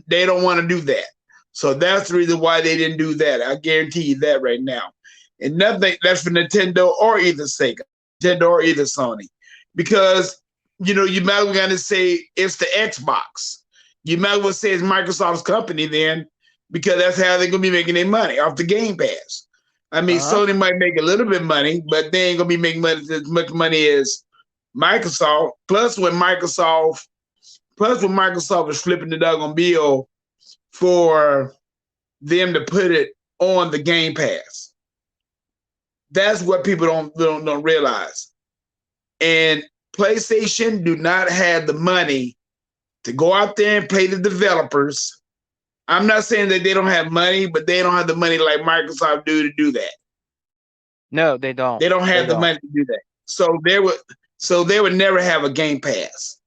They don't want to do that. So that's the reason why they didn't do that. I guarantee you that right now. And nothing that's for Nintendo or either Sega, Nintendo or either Sony. Because you might as well say it's the Xbox. You might as well say it's Microsoft's company then, because that's how they're gonna be making their money, off the Game Pass. I mean, Sony might make a little bit of money, but they ain't gonna be making as much money as Microsoft. Plus, when Microsoft is flipping the doggone bill for them to put it on the Game Pass. That's what people don't realize. And PlayStation do not have the money to go out there and pay the developers. I'm not saying that they don't have money, but they don't have the money like Microsoft to do that. No, they don't. They don't have the money to do that. So they would never have a Game Pass.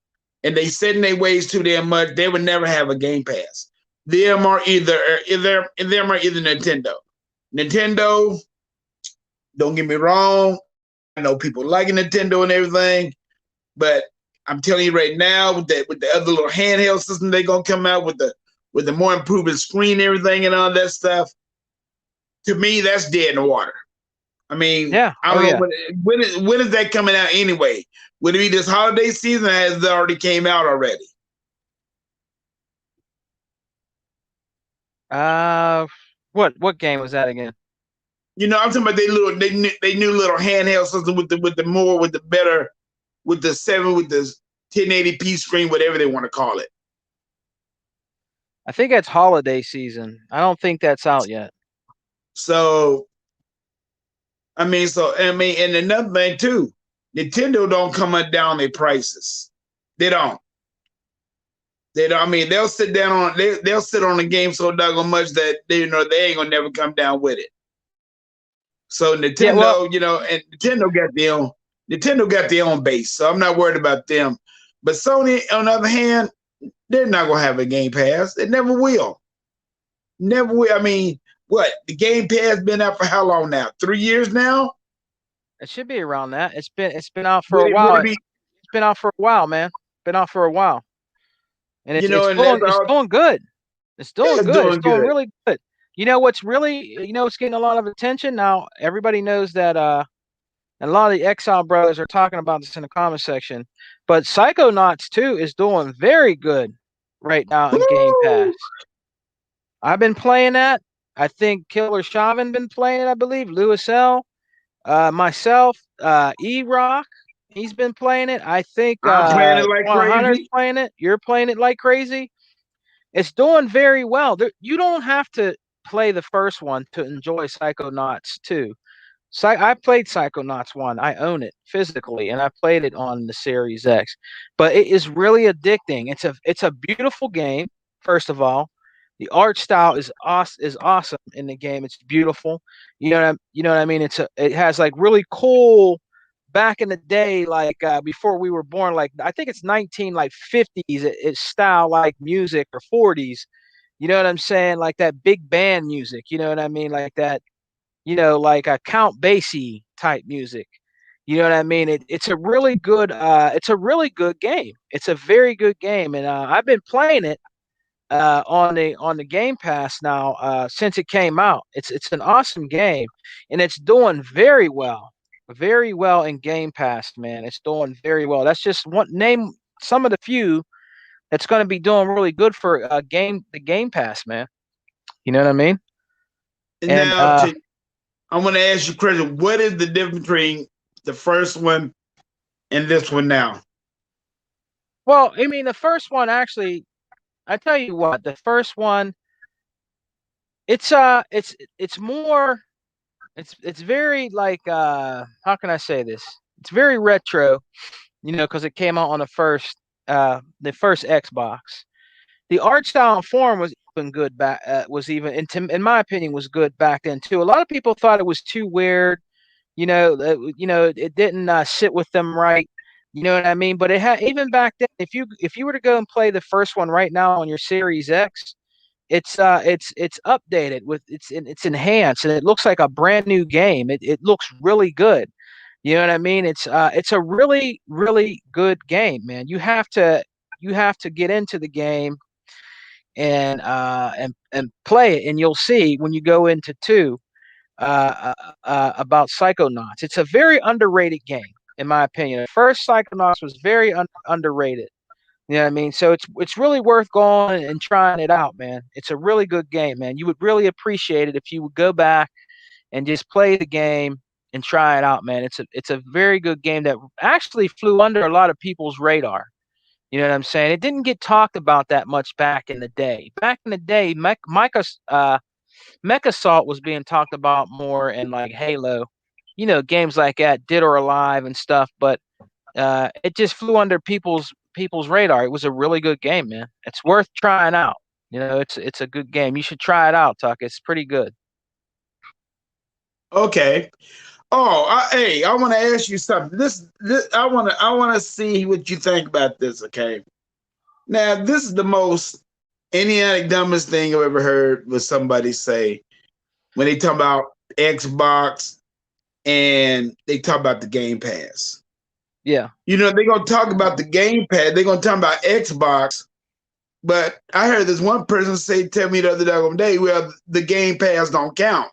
And they set in their ways too damn much. They would never have a Game Pass. Them are either Nintendo. Nintendo, don't get me wrong, I know people like Nintendo and everything, but I'm telling you right now, with the other little handheld system they're gonna come out with the more improved screen and everything and all that stuff, to me, that's dead in the water. I mean, yeah. I don't know when is that coming out anyway? Would it be this holiday season, or has it already came out already? What game was that again? I'm talking about they new little handheld system with the 1080p screen, whatever they want to call it. I think that's holiday season. I don't think that's out yet. So, and another thing too, Nintendo don't come down their prices. They don't. I mean, they'll sit on the game so doggone much that they ain't gonna never come down with it. So Nintendo, and Nintendo got their own base, so I'm not worried about them. But Sony, on the other hand, they're not gonna have a Game Pass. They never will. Never will. I mean, what? The Game Pass been out for how long now? 3 years now? It should be around that. It's been out for a while. It's been out for a while, man. Been out for a while. And it's doing good. It's doing good. It's doing really good. What's getting a lot of attention now? Everybody knows that and a lot of the Exile brothers are talking about this in the comment section. But Psychonauts 2 is doing very good right now in Game Pass. I've been playing that. I think Killer Chauvin been playing it, I believe. Lewis L. Myself, E-Rock, he's been playing it. I think I'm playing it like crazy. Playing it. You're playing it like crazy. It's doing very well. You don't have to play the first one to enjoy Psychonauts 2. I played Psychonauts 1. I own it physically, and I played it on the Series X. But it is really addicting. It's a beautiful game, first of all. The art style is awesome in the game. It's beautiful. You know what I mean? It has like really cool, back in the day, like before we were born, like I think it's 50s it's style, like music, or 40s. You know what I'm saying? Like that big band music. You know what I mean? Like that. Like a Count Basie type music. You know what I mean? It's a really good game. It's a very good game, and I've been playing it on the Game Pass now since it came out. It's an awesome game, and it's doing very well in Game Pass, man. It's doing very well. That's just name some of the few that's going to be doing really good for the Game Pass, man. You know what I mean? And now, I'm going to ask you, Chris, what is the difference between the first one and this one now? Well, I mean, the first one, actually, I tell you what, the first one, it's more, it's very like, how can I say this? It's very retro, because it came out on the first Xbox. The art style and form was even good back, in my opinion, was good back then too. A lot of people thought it was too weird, it didn't sit with them right. You know what I mean? But it had even back then, if you were to go and play the first one right now on your Series X, it's updated with it's enhanced and it looks like a brand new game. It looks really good. You know what I mean? It's a really really good game, man. You have to get into the game and play it, and you'll see when you go into two about Psychonauts. It's a very underrated game, in my opinion. The first Psychonauts was very underrated. You know what I mean? So it's really worth going and trying it out, man. It's a really good game, man. You would really appreciate it if you would go back and just play the game and try it out, man. It's a very good game that actually flew under a lot of people's radar. You know what I'm saying? It didn't get talked about that much back in the day. Back in the day, Mech Assault was being talked about more in like Halo, you know, games like that, Dead or Alive and stuff. But it just flew under people's radar. It was a really good game, man. It's worth trying out. You know, it's a good game. You should try it out, Tuck. It's pretty good. Okay. Oh, hey, I want to ask you something. This I want to see what you think about this. Okay. Now, this is the most idiotic, dumbest thing I've ever heard was somebody say when they talk about Xbox and they talk about the Game Pass. Yeah. You know, they're gonna talk about the Game Pass. They're gonna talk about Xbox. But I heard this one person tell me the other day, well, the Game Pass don't count.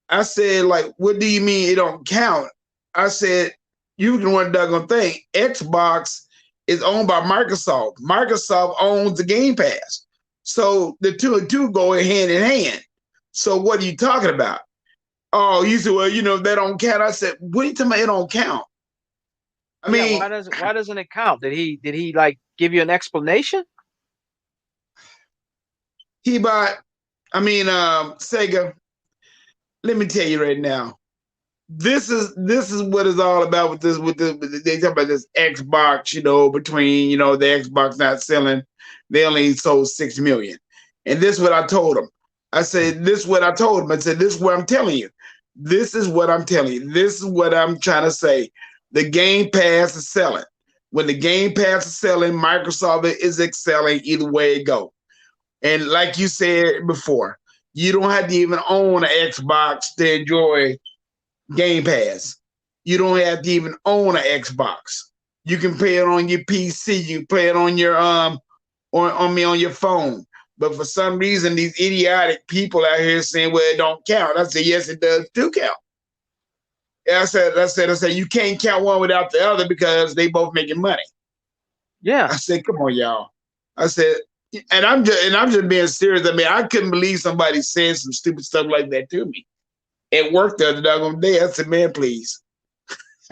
I said, like, what do you mean it don't count? I said, you can one doggone thing. Xbox is owned by Microsoft. Microsoft owns the Game Pass. So the two go hand in hand. So what are you talking about? Oh, you said, well, you know, that don't count. I said, what are you talking about? It don't count. I mean, why doesn't it count? Did he like give you an explanation? he bought, Sega. Let me tell you right now. This is what it's all about with this. They talk about this Xbox, you know, between, you know, the Xbox not selling, they only sold 6 million. And this is what I told them. I said, this is what I told them. I said, this is what I'm telling you. This is what I'm telling you. This is what I'm trying to say. The Game Pass is selling. When the Game Pass is selling, Microsoft is excelling either way it go. And like you said before, you don't have to even own an Xbox to enjoy Game Pass. You don't have to even own an Xbox. You can play it on your PC. You can play it on your on your phone. But for some reason, these idiotic people out here saying, "Well, it don't count." I said, "Yes, it does do count." I said, you can't count one without the other because they both making money. Yeah. I said, come on, y'all. I said, and I'm just being serious. I mean, I couldn't believe somebody saying some stupid stuff like that to me. It worked the other doggone day. I said, man, please.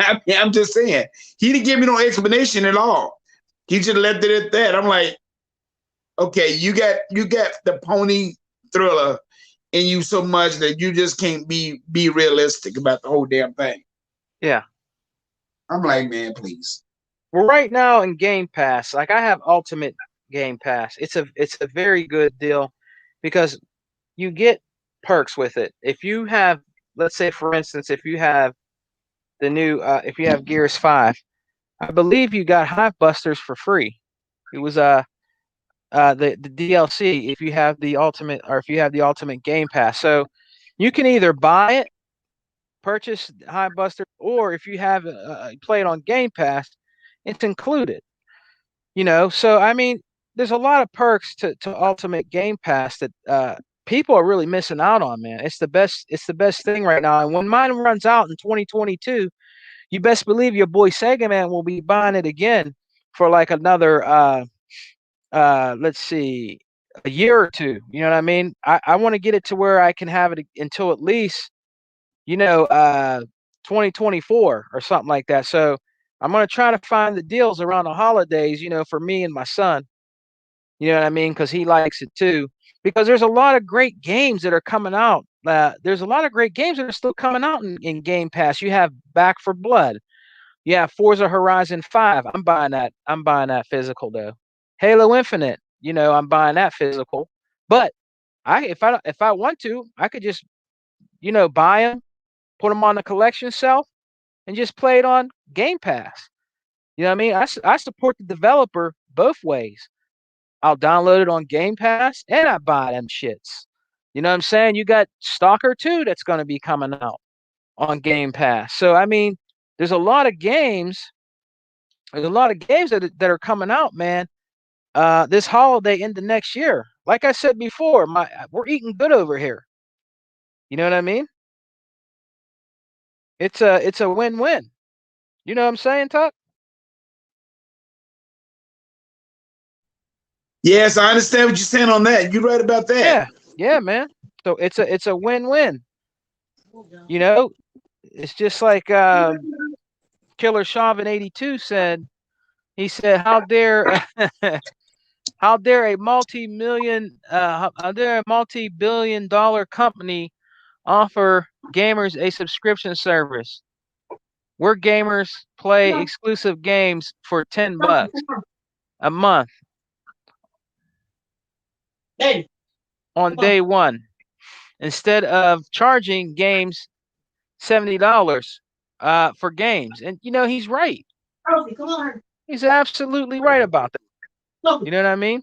I mean, I'm just saying. He didn't give me no explanation at all. He just left it at that. I'm like, okay, you got the pony thriller in you so much that you just can't be realistic about the whole damn thing. Yeah. I'm like, man, please. Well, right now in Game Pass, like I have Ultimate Game Pass. It's a very good deal because you get perks with it. If you have, let's say for instance, if you have the new if you have Gears 5, I believe you got Hive Busters for free. It was the DLC if you have the Ultimate Game Pass. So you can either buy it, purchase Hive Buster, or if you have play it on Game Pass, it's included. You know, so I mean, there's a lot of perks to Ultimate Game Pass that people are really missing out on, man. It's the best. It's the best thing right now. And when mine runs out in 2022, you best believe your boy Sega Man will be buying it again for like another let's see, a year or two. You know what I mean? I want to get it to where I can have it until at least, you know, 2024 or something like that. So I'm gonna try to find the deals around the holidays, you know, for me and my son. You know what I mean? Because he likes it too. Because there's a lot of great games that are coming out. There's a lot of great games that are still coming out in Game Pass. You have Back for Blood. Yeah, Forza Horizon 5. I'm buying that. I'm buying that physical though. Halo Infinite. You know, I'm buying that physical. But if I want to, I could just, you know, buy them, put them on the collection shelf, and just play it on Game Pass. You know what I mean? I support the developer both ways. I'll download it on Game Pass and I buy them shits. You know what I'm saying? You got Stalker 2 that's going to be coming out on Game Pass. So I mean, there's a lot of games. There's a lot of games that are coming out, man. This holiday into next year. Like I said before, we're eating good over here. You know what I mean? It's a win-win. You know what I'm saying, Tuck? Yes, I understand what you're saying on that. You're right about that. Yeah, man. So it's a win-win. You know, it's just like Killer Chauvin 82 said. He said, "How dare, how dare a multi-billion-dollar company offer gamers a subscription service? Where gamers play exclusive games for $10 a month on day one, instead of charging games $70 for games." And you know, he's right. He's absolutely right about that. You know what I mean?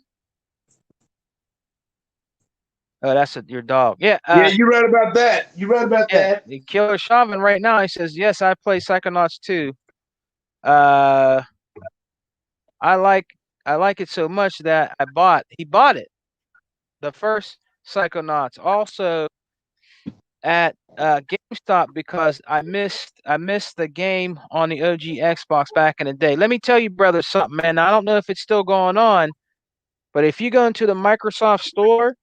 Oh, that's your dog. Yeah. Yeah, you're right about that. You're right about that. The Killer Chauvin right now, he says, "Yes, I play Psychonauts 2. Uh, I like it so much that he bought it, the first Psychonauts, also at GameStop, because I missed the game on the OG Xbox back in the day." Let me tell you, brother, something, man. I don't know if it's still going on, but if you go into the Microsoft store,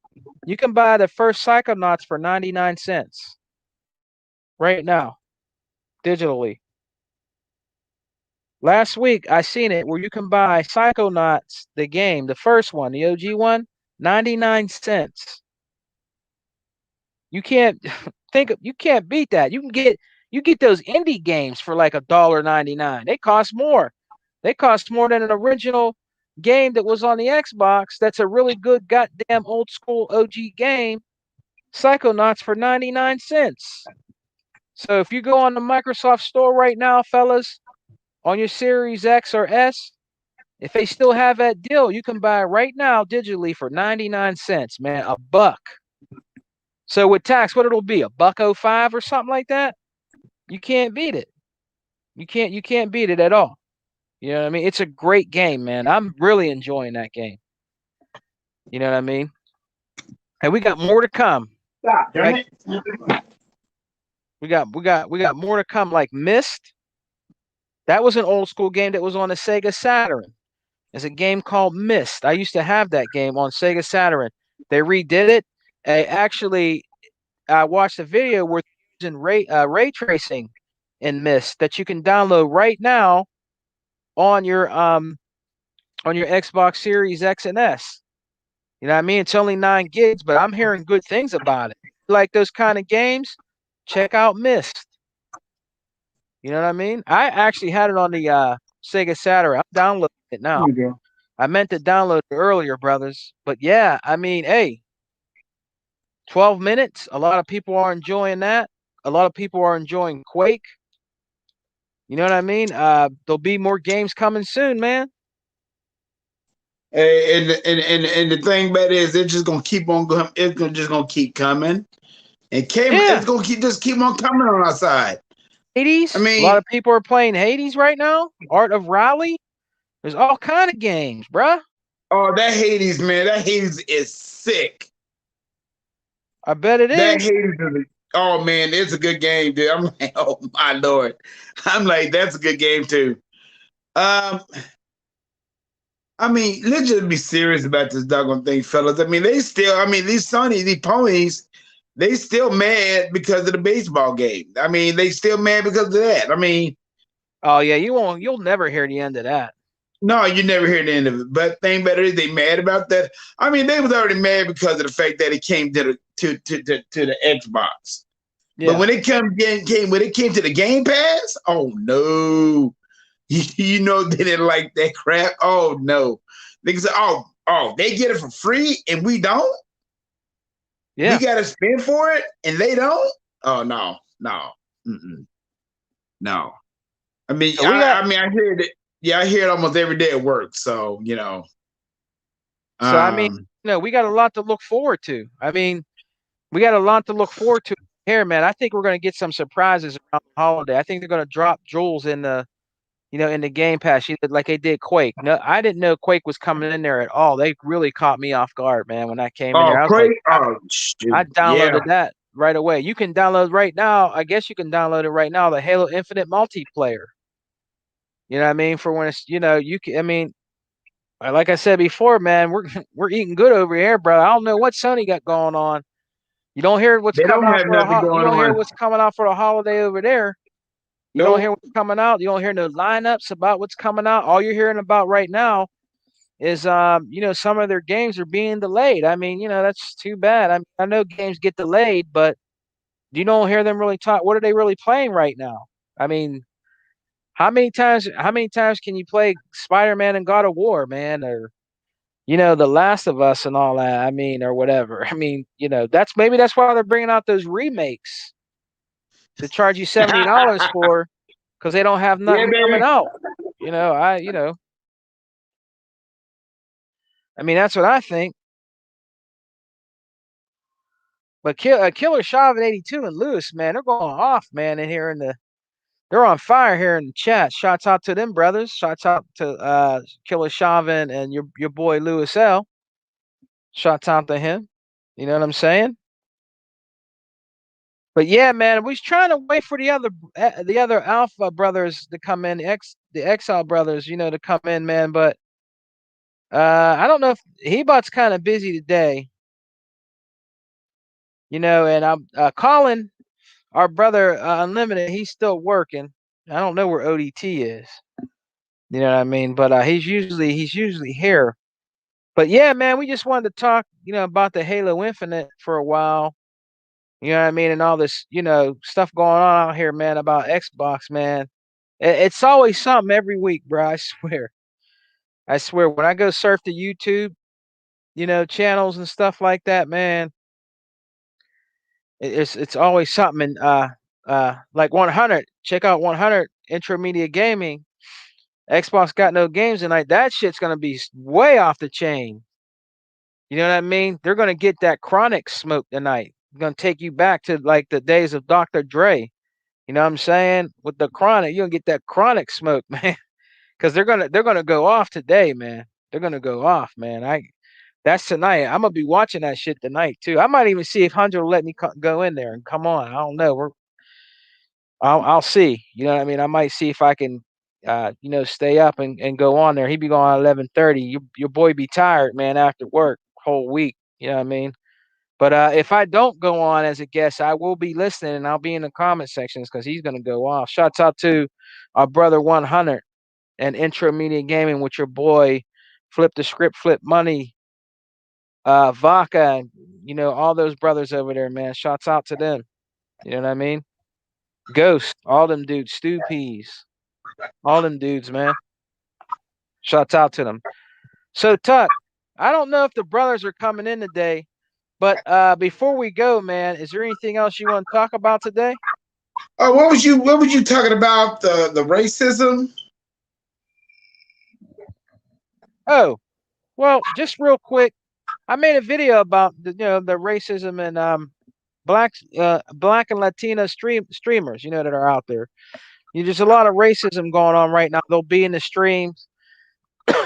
you can buy the first Psychonauts for 99 cents right now, digitally. Last week I seen it where you can buy Psychonauts, the game, the first one, the OG one, 99 cents. You can't you can't beat that. You get those indie games for like $1.99. They cost more. They cost more than an original game that was on the Xbox. That's a really good goddamn old school OG game. Psychonauts for 99 cents. So if you go on the Microsoft store right now, fellas, on your Series X or S, if they still have that deal, you can buy it right now digitally for 99 cents, man, a buck. So with tax, what it'll be, $1.05 or something like that? You can't beat it. You can't beat it at all. You know what I mean? It's a great game, man. I'm really enjoying that game. You know what I mean? And we got more to come. Stop, darn it. We got more to come, like Myst. That was an old school game that was on the Sega Saturn. It's a game called Myst. I used to have that game on Sega Saturn. They redid it. I watched a video where they're using ray tracing in Myst that you can download right now on your Xbox Series X and S. You know what I mean? It's only 9 gigs, but I'm hearing good things about it. Like those kind of games, check out Myst. You know what I mean? I actually had it on the Sega Saturn. I'm downloading it now. I meant to download it earlier, brothers. But yeah, I mean, hey, 12 minutes. A lot of people are enjoying that. A lot of people are enjoying Quake. You know what I mean? There'll be more games coming soon, man. And the thing about it is, it's just gonna keep on going. It's just gonna keep coming, and it's gonna keep on coming on our side. Hades. I mean, a lot of people are playing Hades right now. Art of Raleigh. There's all kind of games, bruh. Oh, that Hades, man. That Hades is sick. I bet it that is. Hades is. Oh man, it's a good game, dude. I'm like, oh my lord. I'm like, that's a good game too. I mean, let's just be serious about this doggone thing, fellas. I mean, these ponies, they still mad because of the baseball game. I mean, they still mad because of that. I mean, oh yeah, you'll never hear the end of that. No, you never hear the end of it. But thing better is they mad about that. I mean, they was already mad because of the fact that it came to the Xbox. Yeah. But when it came to the Game Pass, oh no. You know they didn't like that crap. Oh no. They said, oh, they get it for free and we don't? Yeah. We gotta spend for it and they don't? Oh no. Mm-mm. No. I mean, I hear that. Yeah, I hear it almost every day at work. So, So I mean, we got a lot to look forward to. I mean, we got a lot to look forward to here, man. I think we're going to get some surprises around the holiday. I think they're going to drop jewels in the, in the Game Pass, like they did Quake. No, I didn't know Quake was coming in there at all. They really caught me off guard, man, when I came in there. I was like, Craig. Oh, shoot. I downloaded that right away. You can download right now. I guess you can download it right now. The Halo Infinite multiplayer. You know what I mean? For when it's, you can. I mean, like I said before, man, we're eating good over here, bro. I don't know what Sony got going on. You don't hear what's They don't coming out have for nothing you going don't hear on. what's coming out for the holiday over there. You don't hear what's coming out. You don't hear no lineups about what's coming out. All you're hearing about right now is some of their games are being delayed. I mean, that's too bad. I know games get delayed, but you don't hear them really talk. What are they really playing right now? I mean, how many times can you play Spider-Man and God of War, man, or The Last of Us and all that? I mean, or whatever. I mean, that's why they're bringing out those remakes to charge you $70 for, because they don't have Yeah, nothing coming baby. out. I mean, that's what I think. But Killer Shav and 82 and Lewis, man, they're going off, man, in here they're on fire here in the chat. Shouts out to them brothers. Shouts out to Killer Shavin and your boy Lewis L. Shouts out to him. You know what I'm saying? But yeah, man, we was trying to wait for the other Alpha brothers to come in, the Exile brothers, to come in, man. But I don't know if Hebot's kind of busy today, and I'm Colin, our brother Unlimited. He's still working. I don't know where ODT is. You know what I mean? But he's usually here. But yeah, man, we just wanted to talk, about the Halo Infinite for a while. You know what I mean? And all this, stuff going on out here, man, about Xbox, man. It's always something every week, bro. I swear. I swear. When I go surf the YouTube, channels and stuff like that, man, it's always something. And like 100, check out 100 Intro Media Gaming. Xbox got no games tonight. That shit's gonna be way off the chain. You know what I mean? They're gonna get that chronic smoke tonight. Gonna take you back to like the days of Dr. Dre. You know what I'm saying? With the chronic, you're gonna get that chronic smoke, man. Because they're gonna go off today, man. They're gonna go off, man. That's tonight. I'm gonna be watching that shit tonight too. I might even see if Hunter will let me go in there and come on. I don't know. I'll see. You know what I mean? I might see if I can, stay up and go on there. He be going at 11:30. Your boy be tired, man, after work whole week. You know what I mean? But if I don't go on as a guest, I will be listening and I'll be in the comment sections because he's gonna go off. Shouts out to our brother 100 and Intro Media Gaming with your boy Flip the Script, Flip Money, Vaca, and all those brothers over there, man. Shouts out to them. You know what I mean? Ghost, all them dudes, Stu Peas, all them dudes, man. Shouts out to them. So Tuck, I don't know if the brothers are coming in today, but before we go, man, is there anything else you want to talk about today? Oh, what was you talking about? The racism? Oh, well, just real quick, I made a video about the racism and black and Latina streamers, that are out there. There's a lot of racism going on right now. They'll be in the streams,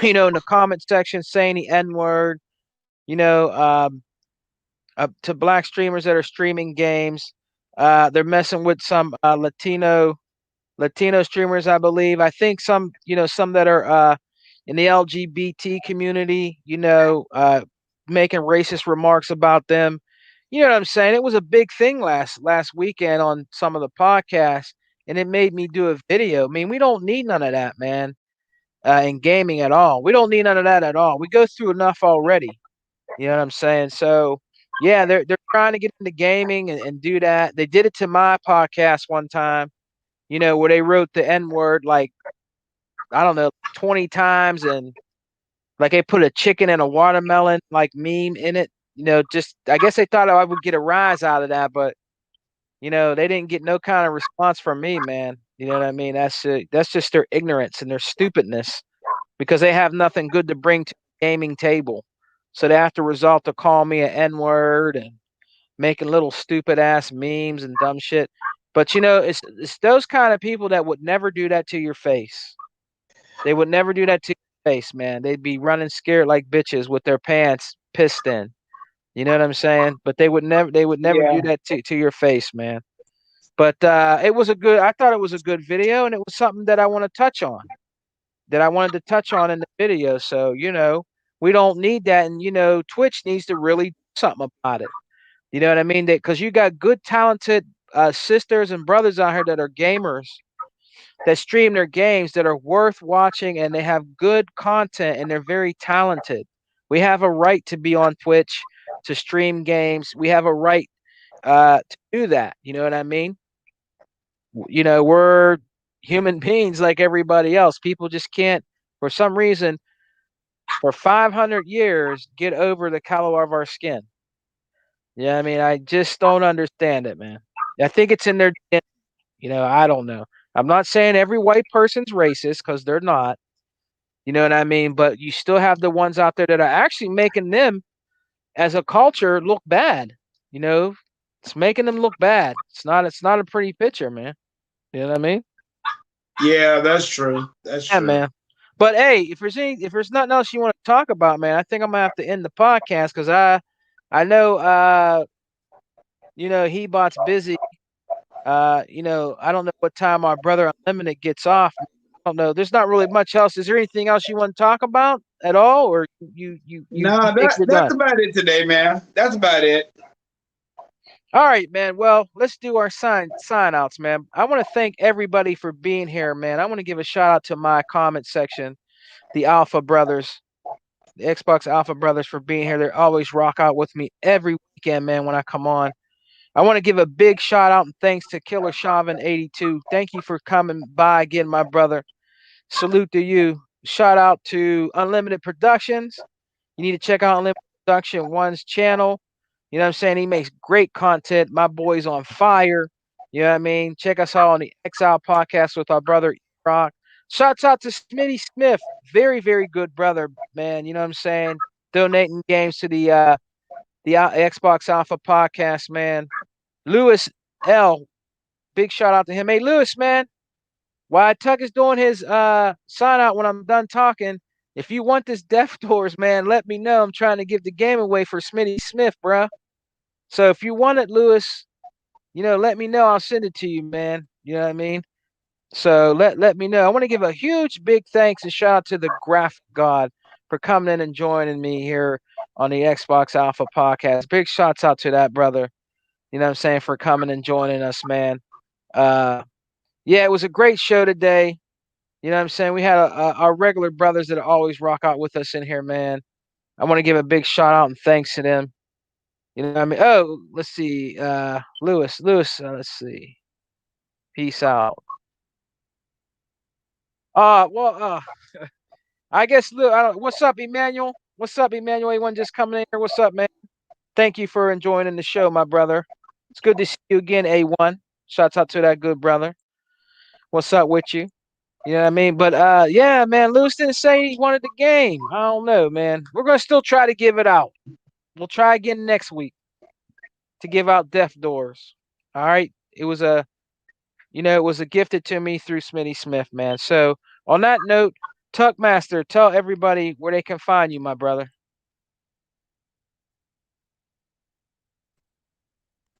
in the comment section saying the N word, to black streamers that are streaming games. They're messing with some Latino streamers, I believe. I think some that are in the LGBT community, making racist remarks about them. You know what I'm saying? It was a big thing last weekend on some of the podcasts, and it made me do a video. I mean, we don't need none of that, man, in gaming at all. We don't need none of that at all. We go through enough already. You know what I'm saying? So, yeah, they're trying to get into gaming and do that. They did it to my podcast one time, where they wrote the N word like, I don't know, 20 times, and like they put a chicken and a watermelon like meme in it. Just I guess they thought I would get a rise out of that, but they didn't get no kind of response from me, man. You know what I mean? That's just their ignorance and their stupidness because they have nothing good to bring to the gaming table. So they have to resort to call me an N word and making little stupid ass memes and dumb shit. But you know, it's those kind of people that would never do that to your face. They would never do that to your face, man. They'd be running scared like bitches with their pants pissed in. You know what I'm saying? But they would never Yeah. do that to your face, man. But it was a good I thought it was a good video and it was something that I want to touch on. That I wanted to touch on in the video. So, you know, we don't need that and you know, Twitch needs to really do something about it. You know what I mean? Because you got good, talented sisters and brothers out here that are gamers that stream their games that are worth watching and they have good content and they're very talented. We have a right to be on Twitch to stream games. We have a right to do that. You know what I mean? You know, we're human beings like everybody else. People just can't, for some reason, for 500 years, get over the color of our skin. Yeah, I mean, I just don't understand it, man. I think it's in their, you know, I don't know. I'm not saying every white person's racist because they're not. You know what I mean? But you still have the ones out there that are actually making them as a culture look bad. You know, it's making them look bad. It's not a pretty picture, man. You know what I mean? Yeah, that's true. That's Yeah, true. man. But hey, if there's nothing else you want to talk about, man, I think I'm gonna have to end the podcast because I know you know, Hebot's busy. You know, I don't know what time our brother Unlimited gets off. I don't know. There's not really much else. Is there anything else you want to talk about at all, or you No, think we're that's done? about it today, man. That's about it. All right, man. Well, let's do our sign outs, man. I want to thank everybody for being here, man. I want to give a shout out to my comment section, the Alpha Brothers, the Xbox Alpha Brothers for being here. They always rock out with me every weekend, man, when I come on. I want to give a big shout out and thanks to Killer Shavin 82. Thank you for coming by again, my brother. Salute to you. Shout out to Unlimited Productions. You need to check out Unlimited Production One's channel. You know what I'm saying? He makes great content. My boy's on fire. You know what I mean? Check us out on the Exile podcast with our brother Rock. Shouts out to Smitty Smith. Very, very good brother, man. You know what I'm saying? Donating games to the Xbox Alpha podcast, man. Lewis L. Big shout out to him. Hey, Lewis, man. While Tuck is doing his sign out when I'm done talking, if you want this Death Doors, man, let me know. I'm trying to give the game away for Smitty Smith, bruh. So if you want it, Lewis, you know, let me know. I'll send it to you, man. You know what I mean? So let me know. I want to give a huge big thanks and shout out to the Graphic God for coming in and joining me here on the Xbox Alpha podcast. Big shouts out to that brother. You know what I'm saying, for coming and joining us, man. Uh yeah, it was a great show today. You know what I'm saying? We had our regular brothers that always rock out with us in here, man. I want to give a big shout out and thanks to them. You know what I mean? Oh, let's see. Lewis, let's see. Peace out. Well, I guess, what's up, Emmanuel? What's up, Emmanuel? Anyone just coming in here? What's up, man? Thank you for enjoying the show, my brother. It's good to see you again, A1. Shouts out to that good brother. What's up with you? You know what I mean? But yeah, man, Lewis didn't say he wanted the game. I don't know, man. We're gonna still try to give it out. We'll try again next week to give out Death Doors. All right. It was a gifted to me through Smitty Smith, man. So on that note, Tuckmaster, tell everybody where they can find you, my brother.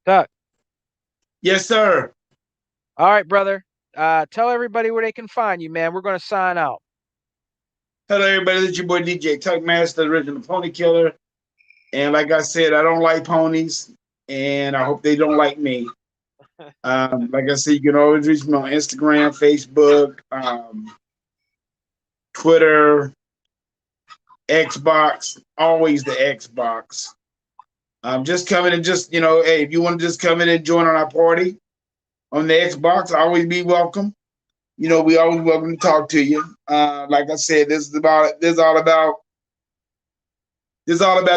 Tuck. Yes, sir. All right, brother. Tell everybody where they can find you, man. We're gonna sign out. Hello, everybody. This is your boy DJ Tuckmaster, the original Pony Killer. And like I said, I don't like ponies, and I hope they don't like me. Like I said, you can always reach me on Instagram, Facebook, Twitter, Xbox, always the Xbox. Just come in and just, hey, if you want to just come in and join on our party on the Xbox, always be welcome. We always welcome to talk to you. Like I said, this is all about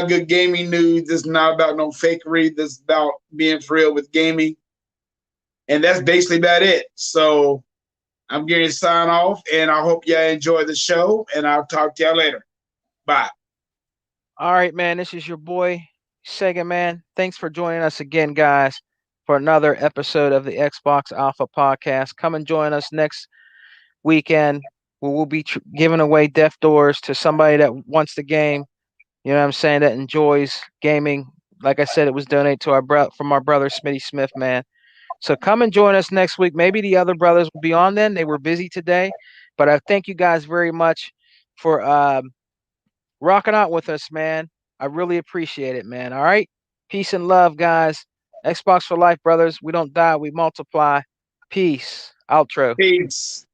good gaming news. This is not about no fakery. This is about being for real with gaming. And that's basically about it. So I'm getting to sign off, and I hope y'all enjoy the show, and I'll talk to y'all later. Bye. All right, man. This is your boy, Sega Man. Thanks for joining us again, guys, for another episode of the Xbox Alpha Podcast. Come and join us next weekend where we'll be giving away Death Doors to somebody that wants the game. You know what I'm saying? That enjoys gaming. Like I said, it was donated to from our brother Smitty Smith, man. So come and join us next week. Maybe the other brothers will be on then. They were busy today, but I thank you guys very much for rocking out with us, man. I really appreciate it, man. All right. Peace and love, guys. Xbox for life, brothers. We don't die, we multiply. Peace. Outro. Peace.